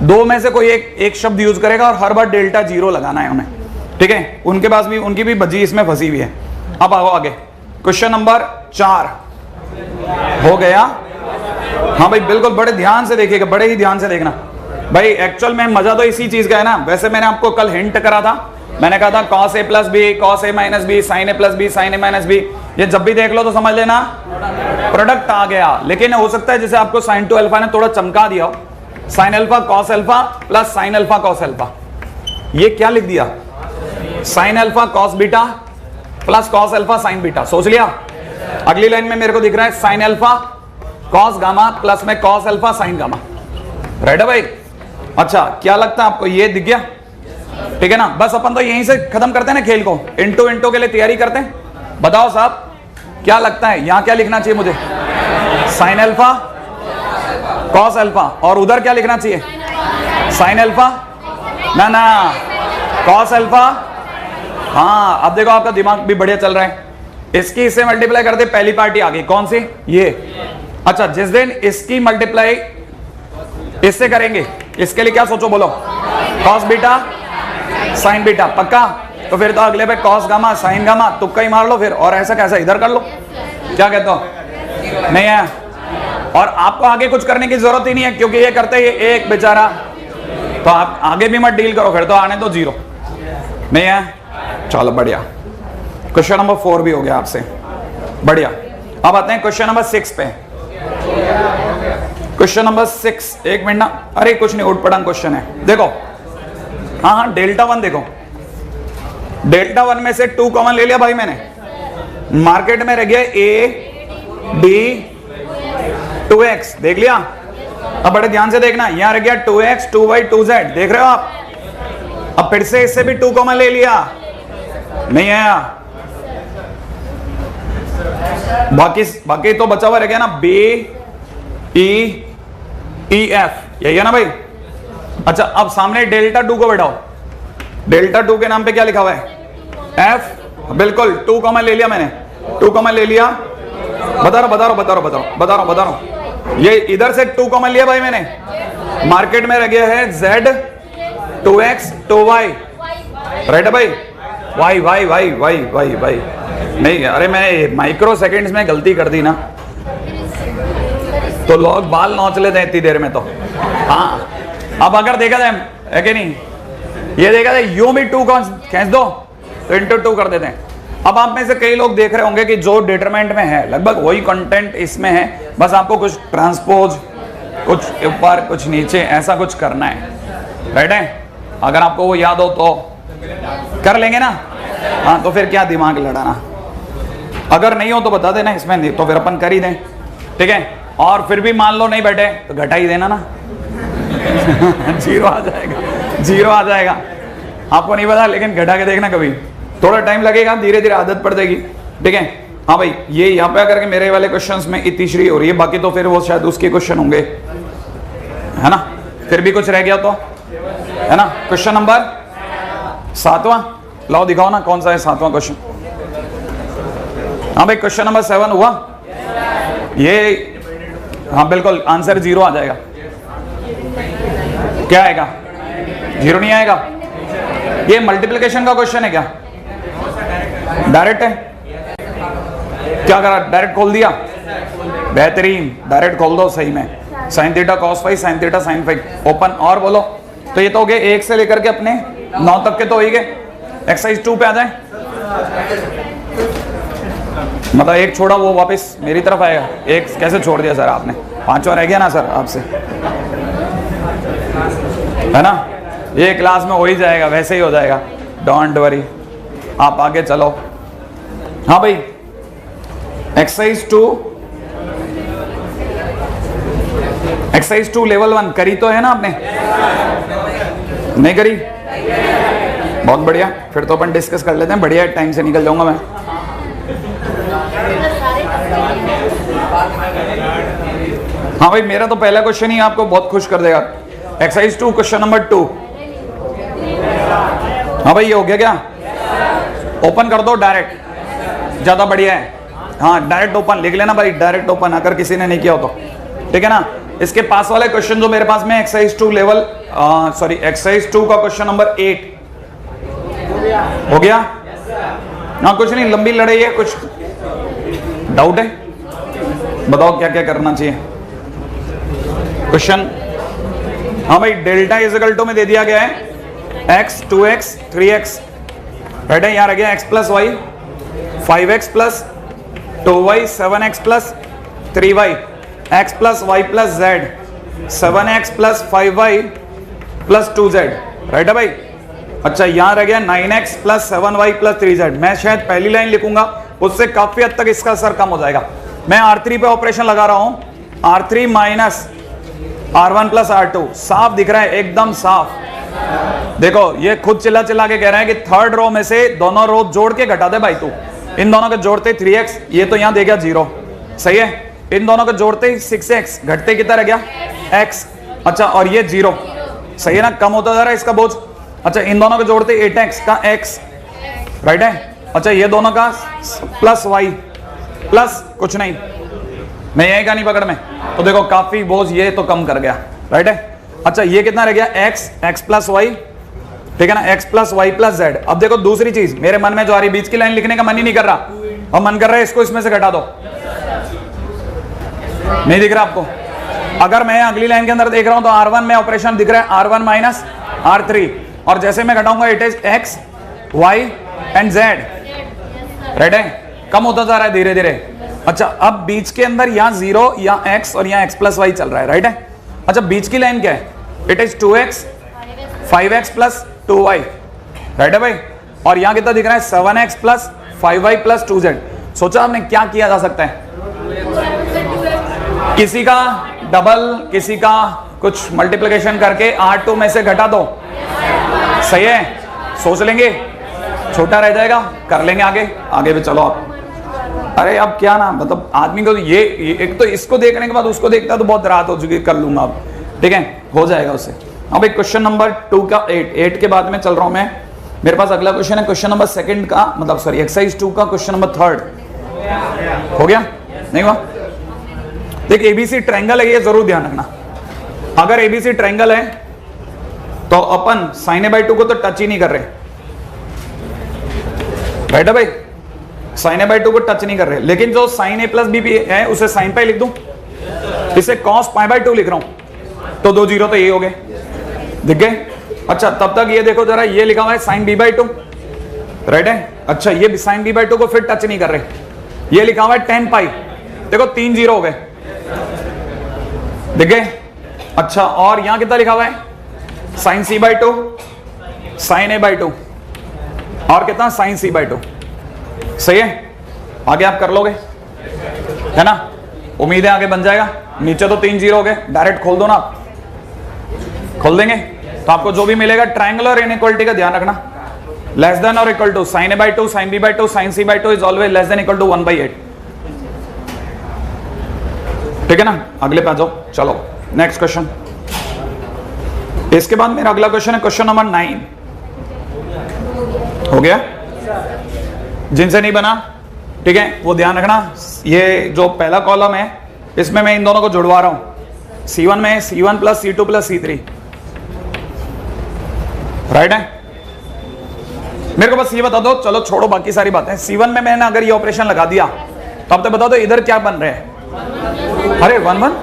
दो में से कोई एक शब्द यूज करेगा और हर बार डेल्टा 0 लगाना है उन्हें, ठीक है। उनके पास भी, उनकी भी भजी इसमें फंसी हुई है। अब आओ आगे, क्वेश्चन नंबर 4 हो गया हाँ भाई बिल्कुल, बड़े ध्यान से देखिएगा, बड़े ही ध्यान से देखना भाई। एक्चुअल में मजा तो इसी चीज का है ना। वैसे मैंने आपको कल हिंट करा था, मैंने कहा था cos a plus B, cos a minus B, sin a plus B, sin a minus B, ये जब भी देख लो तो समझ लेना प्रोडक्ट आ गया। लेकिन हो सकता है जैसे आपको sin टू अल्फा ने थोड़ा चमका दिया हो, sin alpha cos alpha plus sin alpha cos alpha, ये क्या लिख दिया, sin alpha cos beta plus cos alpha sin beta. सोच लिया। अगली लाइन में मेरे को दिख रहा है sin alpha cos gamma plus में cos alpha sin gamma. Right है भाई? अच्छा, क्या लगता है आपको, ये दिख गया? ठीक है ना। बस अपन तो यहीं से खत्म करते हैं ना खेल को, इंटू इंटू के लिए तैयारी करते हैं। बताओ साहब क्या लगता है, यहां क्या लिखना चाहिए मुझे, sin अल्फा cos अल्फा, और उधर क्या लिखना चाहिए, sin अल्फा ना ना cos अल्फा। हाँ अब देखो आपका दिमाग भी बढ़िया चल रहा है। इसकी इससे मल्टीप्लाई करते, पहली पार्टी आ गई, कौन सी, ये। अच्छा, जिस दिन इसकी मल्टीप्लाई इससे करेंगे, इसके लिए क्या सोचो, बोलो, cos बीटा sin बीटा, पक्का? तो फिर तो अगले पे cos गामा sin गामा, तुक्का ही मार लो फिर, और ऐसा कैसा इधर कर लो, क्या कहते हो? नहीं है। और आपको आगे कुछ करने की जरूरत ही नहीं है, क्योंकि ये करते ही एक बेचारा, तो आप आगे भी मत डील करो, फिर तो आने दो जीरो। नहीं है, चलो बढ़िया। क्वेश्चन नंबर 4 भी हो गया आपसे, बढ़िया। अब आते हैं क्वेश्चन नंबर 6 पे। क्वेश्चन नंबर 6, एक मिनट ना, अरे कुछ नहीं, उठ पटांग क्वेश्चन है, देखो। हाँ हाँ, डेल्टा 1 देखो, डेल्टा 1 में से 2 कॉमन ले लिया भाई मैंने, मार्केट में रह गया a b 2x, देख लिया। अब बड़े ध्यान से देखना, यहां रह गया 2x 2y 2z, देख रहे हो आप? अब फिर से इससे भी 2 कॉमन ले लिया, नहीं आया। बाकी तो बचा हुआ रह गया ना, b e e f, यही है ना भाई। अच्छा, अब सामने डेल्टा 2 को बैठाओ, डेल्टा 2 के नाम पे क्या लिखा हुआ है, f, बिल्कुल 2 कॉमन ले लिया मैंने, 2 कॉमन ले लिया। बता रहा हूं, ये इधर से 2 कॉमन लिया भाई मैंने, मार्केट में रह गया है z 2x 2y, राइट है भाई? वाई नहीं, अरे मैं माइक्रो सेकेंड्स में गलती कर दी ना, तो लोग बाल नोच लेते हैं इतनी देर में तो। हाँ, अब अगर देखा जाए है कि नहीं, ये देखा जाए यूं भी 2 खींच दो तो इंटू 2 कर देते हैं। अब आप में से कई लोग देख रहे होंगे कि जो डिटरमिनेंट में है लगभग वही कंटेंट इसमें है, बस आपको कुछ ट्रांसपोज, कुछ ऊपर कुछ नीचे, ऐसा कुछ करना है, राइट है? अगर आपको वो याद हो तो कर लेंगे ना। हाँ, तो फिर क्या दिमाग लड़ाना, अगर नहीं हो तो बता देना, इसमें नहीं तो फिर अपन कर ही दें, ठीक है? और फिर भी मान लो नहीं बैठे तो घटा ही देना ना। जीरो आ जाएगा, आपको नहीं पता, लेकिन घटा के देखना कभी, थोड़ा टाइम लगेगा, धीरे धीरे आदत पड़ जाएगी, ठीक है? हाँ भाई, ये यहाँ पे आकर के मेरे वाले क्वेश्चंस में इतिश्री हो रही है, बाकी तो फिर वो शायद उसके क्वेश्चन होंगे, है ना? फिर भी कुछ रह गया तो, है ना? क्वेश्चन नंबर 7वां लाओ, दिखाओ ना कौन सा है 7वां क्वेश्चन। हाँ भाई, क्वेश्चन नंबर 7 हुआ ये। हाँ बिल्कुल, आंसर 0 आ जाएगा। क्या आएगा? 0 नहीं आएगा। ये मल्टीप्लिकेशन का क्वेश्चन है क्या? डायरेक्ट है? क्या करा, डायरेक्ट खोल दिया? बेहतरीन, डायरेक्ट खोल दो सही में। sin theta cos phi, sin theta sin phi, open. और बोलो, तो ये तो हो गए 1 से लेकर के अपने 9 तक के तो हो ही गए। एक्सरसाइज 2 पे आ जाए, मतलब एक छोड़ा वो वापस मेरी तरफ आएगा, एक कैसे छोड़ दिया सर आपने? 5वां रह गया ना सर आपसे, है ना? ये क्लास में हो ही जाएगा, वैसे ही हो जाएगा, डोंट वरी, आप आगे चलो। हाँ भाई, एक्सरसाइज 2 लेवल 1 करी तो है ना आपने? नहीं करी? बहुत बढ़िया, फिर तो अपन डिस्कस कर लेते हैं, बढ़िया टाइम से निकल जाऊंगा मैं। हाँ भाई, मेरा तो पहला क्वेश्चन ही आपको बहुत खुश कर देगा। Exercise 2 question number 2। हाँ भाई, ये हो गया क्या? ओपन कर दो डायरेक्ट, ज्यादा बढ़िया है। हाँ, डायरेक्ट ओपन लिख लेना भाई, डायरेक्ट ओपन, अगर किसी ने नहीं किया हो तो, ठीक है ना? इसके पास वाले क्वेश्चन जो मेरे पास में एक्सरसाइज 2 लेवल एक्सरसाइज 2 का क्वेश्चन नंबर 8 हो गया। हाँ, कुछ नहीं, लंबी लड़ाई है, कुछ डाउट है? बताओ क्या क्या करना चाहिए। क्वेश्चन, हाँ भाई डेल्टा इजिकल टू में दे दिया गया है x 2x 3x, राइट है, यहाँ रह गया x plus y 5x plus 2y 7x plus 3y x plus y plus z 7x plus 5y plus 2z, right है भाई। अच्छा यहाँ रह गया 9x plus 7y plus 3z। मैं शायद पहली लाइन लिखूंगा, उससे काफी हद तक इसका असर कम हो जाएगा। मैं R3 पे ऑपरेशन लगा रहा हूं, R3 minus R1 plus R2, साफ दिख रहा है, एकदम साफ। देखो ये खुद चिल्ला चिल्ला के कह रहा है कि थर्ड रो में से दोनों रो जोड़ के घटा दे भाई तू। इन दोनों को जोड़ते 3x, ये तो यहां दे गया 0, सही है। इन दोनों को जोड़ते 6x, घटते कितना रह गया x। अच्छा और ये 0, सही है ना, कम होता जा रहा है इसका बोझ। अच्छा इन दोनों को जोड़ते 8x का x, राइट है। अच्छा ये दोनों का प्लस y प्लस कुछ नहीं, मैं यही कहानी पकड़ में, तो देखो काफी बोझ ये तो कम कर गया, राइट है। अच्छा ये कितना रह गया x प्लस वाई, ठीक है ना, x plus y plus z. अब देखो दूसरी चीज मेरे मन में जो आ रही, बीच की लाइन लिखने का मन ही नहीं कर रहा, और मन कर रहा है इसको इसमें से घटा दो। नहीं दिख रहा आपको? अगर मैं अगली लाइन के अंदर देख रहा हूं तो R1 में ऑपरेशन दिख रहा है R1 माइनस R3, और जैसे मैं घटाऊंगा it is x y and z, right है, कम होता जा रहा है धीरे धीरे। अच्छा अब बीच के अंदर यहाँ 0 या x और यहाँ x प्लस वाई चल रहा है, राइट है। अच्छा बीच की लाइन क्या है, it is 2x 5x plus 2y, right है भाई, और यहाँ कितना दिख रहा है 7x plus 5y plus 2z। सोचा आपने क्या किया जा सकता है, किसी का डबल किसी का कुछ मल्टीप्लिकेशन करके R2 में से घटा दो, सही है, सोच लेंगे, छोटा रह जाएगा, कर लेंगे आगे आगे भी। चलो आप, अरे अब क्या ना, मतलब आदमी को ये एक तो इसको देखने के बाद उसको देखता तो बहुत रात हो चुकी, कर लूंगा अब, ठीक है, हो जाएगा उससे। अब एक क्वेश्चन नंबर 2 का 8 के बाद में चल रहा हूं मैं, मेरे पास अगला क्वेश्चन है क्वेश्चन नंबर 2 का, मतलब सॉरी एक्सरसाइज 2 का क्वेश्चन नंबर 3 हो गया, नहीं हुआ? देख एबीसी ट्रायंगल है, ये जरूर ध्यान रखना। अगर एबीसी ट्रायंगल है तो अपन साइन ए बाई 2 को तो टच ही नहीं कर रहे, राइट है भाई, साइन ए बाई 2 को टच नहीं कर रहे, लेकिन जो साइन ए प्लस बी है उसे साइन पाई लिख दूं, इसे कॉस पाई बाई 2 लिख रहा हूं, तो 2 0 तो ये हो गए, दिख गए। अच्छा तब तक ये देखो जरा, ये लिखा हुआ है साइन बी बाई 2, राइट है। अच्छा ये साइन बी बाई 2 को फिर टच नहीं कर रहे, ये लिखा हुआ है 10 पाई, देखो 3 0 हो गए, दिख गए। अच्छा और यहां कितना लिखा हुआ है sine C by 2 sine A by 2 और कितना साइन सी बाई 2, सही है। आगे आप कर लोगे, है ना, उम्मीद है आगे बन जाएगा। नीचे तो 3 0 हो गए, डायरेक्ट खोल दो ना आप, खोल देंगे तो आपको जो भी मिलेगा ट्रायंगुलर इनइक्वालिटी का ध्यान रखना, लेस देन और equal to sine A by 2 sine B by 2 sine C by 2 is always less than equal to 1/8, ठीक है ना। अगले पे आ जाओ, चलो नेक्स्ट क्वेश्चन। इसके बाद मेरा अगला क्वेश्चन है क्वेश्चन नंबर 9, हो गया। जिनसे नहीं बना, ठीक है, वो ध्यान रखना, ये जो पहला कॉलम है इसमें मैं इन दोनों को जुड़वा रहा हूं, C1 में C1 plus C2 plus C3, right है। मेरे को बस ये बता दो, चलो छोड़ो बाकी सारी बातें। C1 में मैंने अगर ये ऑपरेशन लगा दिया तो अब तो बता दो इधर क्या बन रहे हैं, अरे 1 1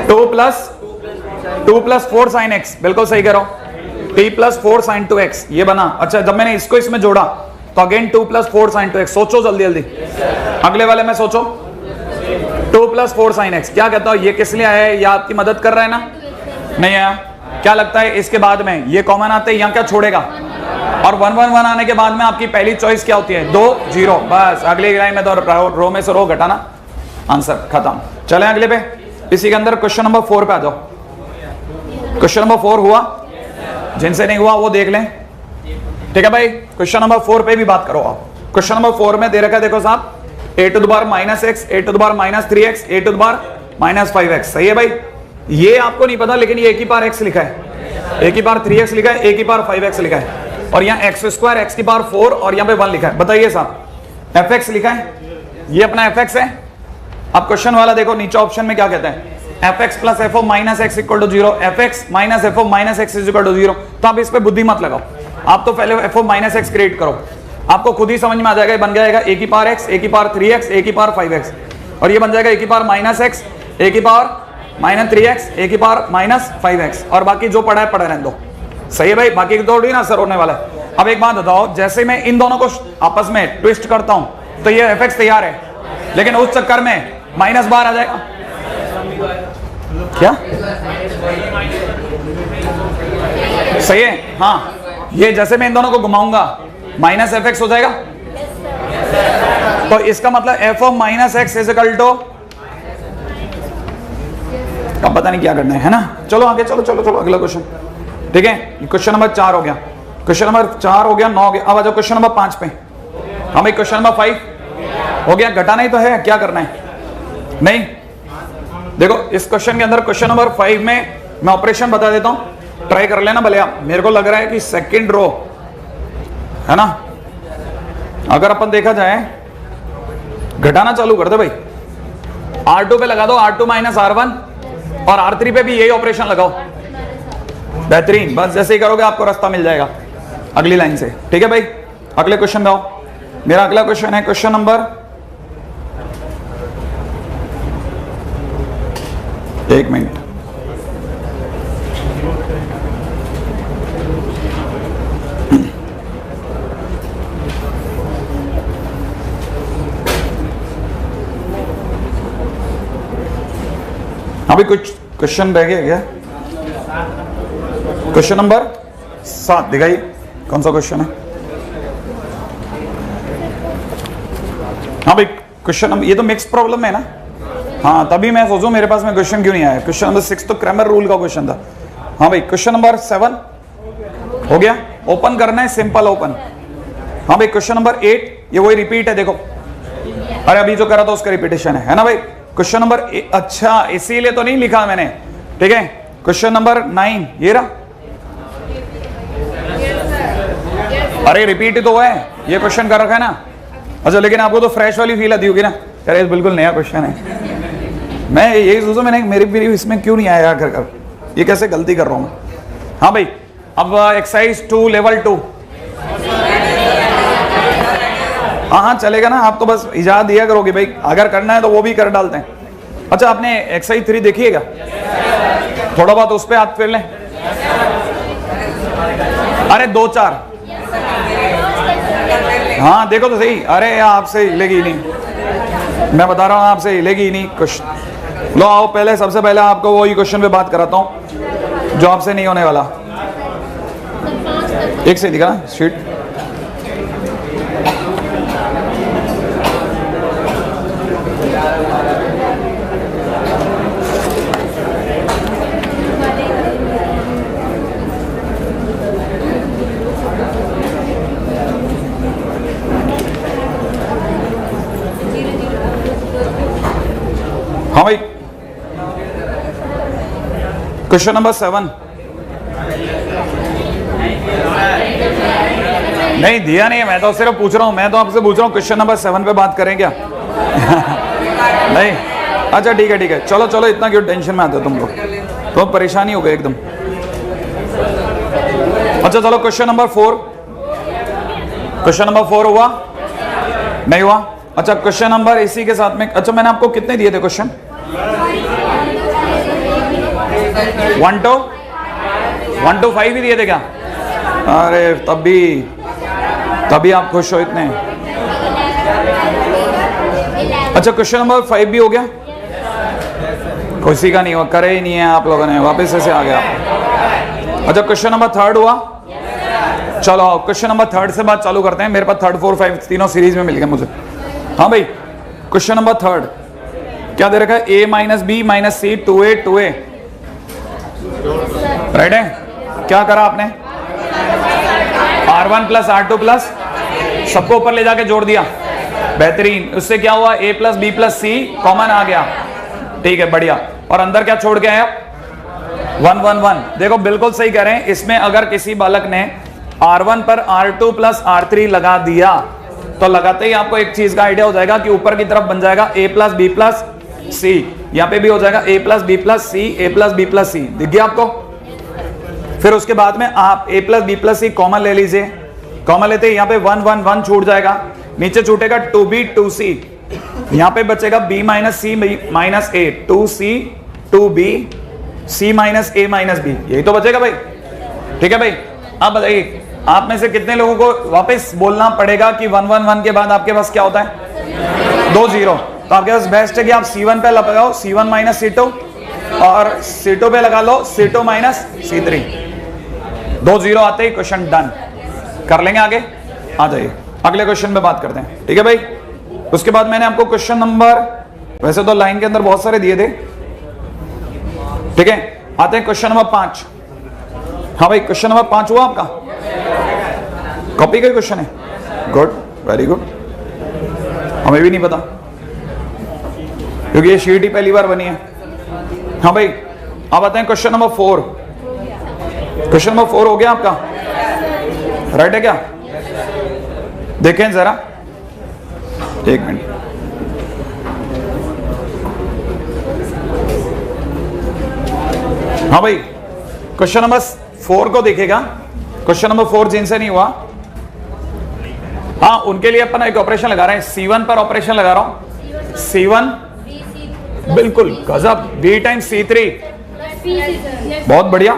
2 प्लस 4 साइन एक्स, बिल्कुल सही कह रहा हूं, t प्लस 4 साइन 2x ये बना। अच्छा जब मैंने इसको इसमें जोड़ा तो अगेन 2 प्लस 4 साइन 2x, सोचो जल्दी जल्दी, अगले वाले में सोचो 2 प्लस 4 साइन एक्स, क्या कहता हूं, ये किस लिए आया है, या आपकी मदद कर रहा है ना, नहीं आया, क्या लगता है इसके बाद में ये कॉमन आते हैं, यहां क्या छोड़ेगा, और 1 1 1 आने के बाद में आपकी पहली चॉइस क्या होती है, 2 0, बस अगली लाइन में तो रो में से रो घटाना, आंसर खत्म। चलें अगले पे, इसी के अंदर क्वेश्चन नंबर 4 पे आ जाओ। क्वेश्चन नंबर 4 हुआ, जिनसे नहीं हुआ वो देख लें, ठीक है भाई। क्वेश्चन नंबर 4 पे भी बात करो आप। क्वेश्चन नंबर 4 में दे रखा है, देखो साहब, a to the power minus x, a to the power minus 3x, a to the power minus 5x, सही है भाई। ये आपको नहीं पता, लेकिन ये a की पावर x लिखा है, a की पावर 3x लिखा है, a की पावर 5x लिखा है, और यहाँ x स्क्वायर x की पावर 4 और यहाँ पे 1 लिखा है। बताइए साहब, fx लिखा है, ये अपना fx है। अब क्वेश्चन वाला देखो नीचे ऑप्शन में क्या कहता है, fx plus f of minus x equal to 0, fx minus f of minus x is equal to 0। तो आप इस पे बुद्धि मत लगाओ, आप तो पहले F of minus x create करो, आपको खुद ही समझ में आ जाएगा, ये बन जाएगा a की पावर x, a की पावर 3x, a की पावर 5x, और ये बन जाएगा a की पावर माइनस एक्स, a की पावर माइनस 3x a की पावर माइनस 5x और बाकी जो पड़ा है पड़ा रहने दो। सही है भाई, बाकी थोड़ी ना असर होने वाला है। अब एक बात बताओ, जैसे मैं इन दोनों को आपस में ट्विस्ट करता हूं तो ये fx तैयार है, लेकिन उस चक्कर में माइनस बाहर आ जाएगा। क्या सही है? हाँ, ये जैसे मैं इन दोनों को घुमाऊंगा माइनस fx हो जाएगा, तो इसका मतलब f of minus x is equal to, अब पता नहीं क्या करना है ना। चलो आगे, चलो चलो चलो अगला क्वेश्चन। ठीक है, क्वेश्चन नंबर 4 हो गया, क्वेश्चन नंबर 4 हो गया, 9 हो गया। अब आ जाओ क्वेश्चन नंबर 5 पे। हमें क्वेश्चन नंबर 5 हो गया, घटाना ही तो है, क्या करना है? नहीं, देखो इस क्वेश्चन के अंदर क्वेश्चन नंबर 5 में मैं ऑपरेशन बता देता हूं, ट्राई कर लेना भले आप। मेरे को लग रहा है कि सेकंड रो है ना, अगर अपन देखा जाए घटाना चालू कर दो भाई, R2 पे लगा दो R2 माइनस R1 और R3 पे भी यही ऑपरेशन लगाओ, बेहतरीन। बस जैसे ही करोगे आपको रास्ता मिल जाएगा अगली लाइन से। ठीक है भाई, अगले क्वेश्चन में आओ। मेरा अगला क्वेश्चन है क्वेश्चन नंबर 1 मिनट। अभी कुछ क्वेश्चन रह गया क्या? क्वेश्चन नंबर 7 दिखाइए, कौन सा क्वेश्चन है? हाँ भाई, क्वेश्चन नंबर, ये तो मिक्स प्रॉब्लम है ना। हाँ, तभी मैं सोचूं मेरे पास में क्वेश्चन क्यों नहीं आया। क्वेश्चन नंबर 6 तो क्रैमर रूल का क्वेश्चन था। हाँ भाई, क्वेश्चन नंबर 7 हो गया, ओपन करना है, सिंपल ओपन। हाँ भाई, क्वेश्चन नंबर 8 ये वही रिपीट है, देखो, अरे अभी जो करा था उसका रिपीटेशन है ना भाई। क्वेश्चन नंबर, अच्छा इसीलिए तो नहीं लिखा मैंने। ठीक है, क्वेश्चन नंबर 9 ये रहा। अरे रिपीट ही तो हुआ है, ये क्वेश्चन कर रखा है ना। अच्छा, लेकिन आपको तो फ्रेश वाली फील आती होगी ना, यार ये बिल्कुल नया क्वेश्चन है। मैं यही सोचूं मैंने मेरी इसमें क्यों नहीं आया कर कर, ये कैसे गलती कर रहा हूं मैं। हाँ भाई, अब एक्सरसाइज 2 लेवल 2। हाँ चलेगा ना, आप तो बस इजाजत दिया करोगे भाई, अगर करना है तो वो भी कर डालते हैं। अच्छा, आपने एक्सरसाइज 3 देखिएगा, थोड़ा बहुत उस पर हाथ फेर लें। अरे 2-4, हाँ देखो तो सही। अरे आपसे हिलेगी नहीं, मैं बता रहा हूँ आपसे हिलेगी नहीं। क्वेश्चन लो आओ, पहले सबसे पहले आपको वही क्वेश्चन पे बात कराता हूँ जो आपसे नहीं होने वाला। एक से दिखा शीट, हाँ भाई, क्वेश्चन नंबर 7 नहीं दिया नहीं है, मैं तो सिर्फ पूछ रहा हूं, मैं तो आपसे पूछ रहा हूं क्वेश्चन नंबर 7 पे बात करें क्या? नहीं, अच्छा ठीक है ठीक है, चलो चलो, इतना क्यों टेंशन में आते हो तुम लोग, तो परेशानी हो गई एकदम। अच्छा चलो, क्वेश्चन नंबर 4, क्वेश्चन नंबर 4 हुआ नहीं हुआ? अच्छा, क्वेश्चन नंबर इसी के साथ में, अच्छा मैंने आपको कितने दिए थे क्वेश्चन? 1 to 5 ही दिए थे क्या? अरे तभी आप खुश हो इतने। अच्छा, क्वेश्चन नंबर 5 भी हो गया, किसी का नहीं हुआ, करे ही नहीं है आप लोगों ने, वापस ऐसे आ गया। अच्छा, क्वेश्चन नंबर 3 हुआ। चलो क्वेश्चन नंबर 3 से बात चालू करते हैं, मेरे पास 3, 4, 5 तीनों सीरीज में मिल गए मुझे। हाँ भाई, क्वेश्चन नंबर 3 क्या दे रखा है? a minus B minus C 2a right है। क्या करा आपने? R1 प्लस R2 प्लस सबको ऊपर ले जाके जोड़ दिया, बेहतरीन। उससे क्या हुआ? a plus B plus C common आ गया, ठीक है बढ़िया। और अंदर क्या छोड़ के आया? 1 1 1। देखो बिल्कुल सही कह रहे हैं, इसमें अगर किसी बालक ने R1 पर R2 प्लस R3 लगा दिया तो लगाते ही आपको एक चीज का आइडिया हो जाएगा कि ऊपर की तरफ बन जाएगा a plus B plus C, यहाँ पे भी हो जाएगा a plus B plus C, a plus B plus C, दिख गया आपको? फिर उसके बाद में आप a plus B plus C common ले लीजिए, कॉमन लेते ही यहाँ पे 1 1 1 छूट जाएगा, नीचे छूटेगा 2b 2c, यहाँ पे बचेगा b minus C minus a, 2c 2b c minus a minus b, यही तो बचेगा भाई। ठीक है भाई, आप बताइए आप में से कितने लोगों को वापस बोलना पड़ेगा कि 1 1 1 के बाद आपके पास क्या होता है 2 0। तो आपके पास बेस्ट है कि आप C1 पे लगाओ C1 माइनस C2 और C2 पे लगा लो C2 माइनस C3। 2 0 आते ही क्वेश्चन डन कर लेंगे। आगे आ जाइए, अगले क्वेश्चन पे बात करते हैं। ठीक है भाई, उसके बाद मैंने आपको क्वेश्चन नंबर, वैसे तो लाइन के अंदर बहुत सारे दिए थे। ठीक है, आते हैं क्वेश्चन नंबर 5। हाँ भाई, क्वेश्चन नंबर 5 हुआ आपका, कॉपी का क्वेश्चन है। Good, very good. हमें भी नहीं पता क्योंकि ये शीट ही पहली बार बनी है। हाँ भाई, अब आते हैं क्वेश्चन नंबर 4। क्वेश्चन नंबर 4 हो गया आपका, राइट है क्या? देखें जरा, एक मिनट। हाँ भाई, क्वेश्चन नंबर 4 को देखेगा। क्वेश्चन नंबर 4 जिनसे नहीं हुआ, हाँ उनके लिए अपन एक ऑपरेशन लगा रहे हैं। C1 पर ऑपरेशन लगा रहा हूं, C1 बिल्कुल गजब, B टाइम्स C3, बहुत बढ़िया।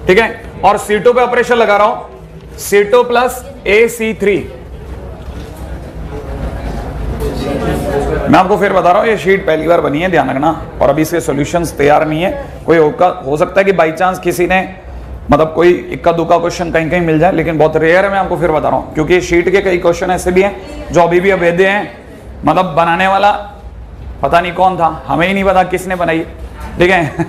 ठीक है, और C2 पे ऑपरेशन लगा रहा हूं, C2 प्लस AC3। मैं आपको फिर बता रहा हूं, ये शीट पहली बार बनी है, ध्यान रखना। और अभी इसके सॉल्यूशंस तैयार नहीं है। कोई हो सकता है कि बाई चांस किसी ने मतलब कोई इक्का दुक्का क्वेश्चन कहीं कहीं मिल जाए, लेकिन बहुत रेयर है। मैं आपको फिर बता रहा हूं, क्योंकि शीट के कई क्वेश्चन ऐसे भी हैं जो अभी भी अवैध हैं। मतलब बनाने वाला पता नहीं कौन था, हमें ही नहीं पता किसने बनाई है। ठीक है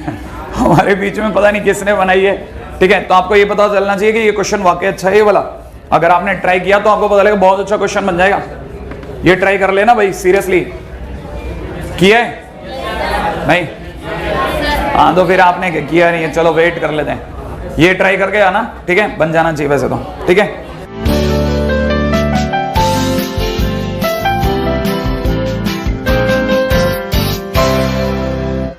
हमारे बीच में पता नहीं किसने बनाई है। ठीक है, तो आपको ये पता चलना चाहिए कि ये क्वेश्चन वाकई अच्छा है ये वाला। अगर आपने ट्राई किया तो आपको पता लगेगा बहुत अच्छा क्वेश्चन बन जाएगा। ये ट्राई कर लेना भाई, सीरियसली किया है नहीं? हाँ तो फिर आपने किया नहीं है, चलो वेट कर लेते हैं। ये ट्राई करके आना, ठीक है, बन जाना चाहिए वैसे तो। ठीक है।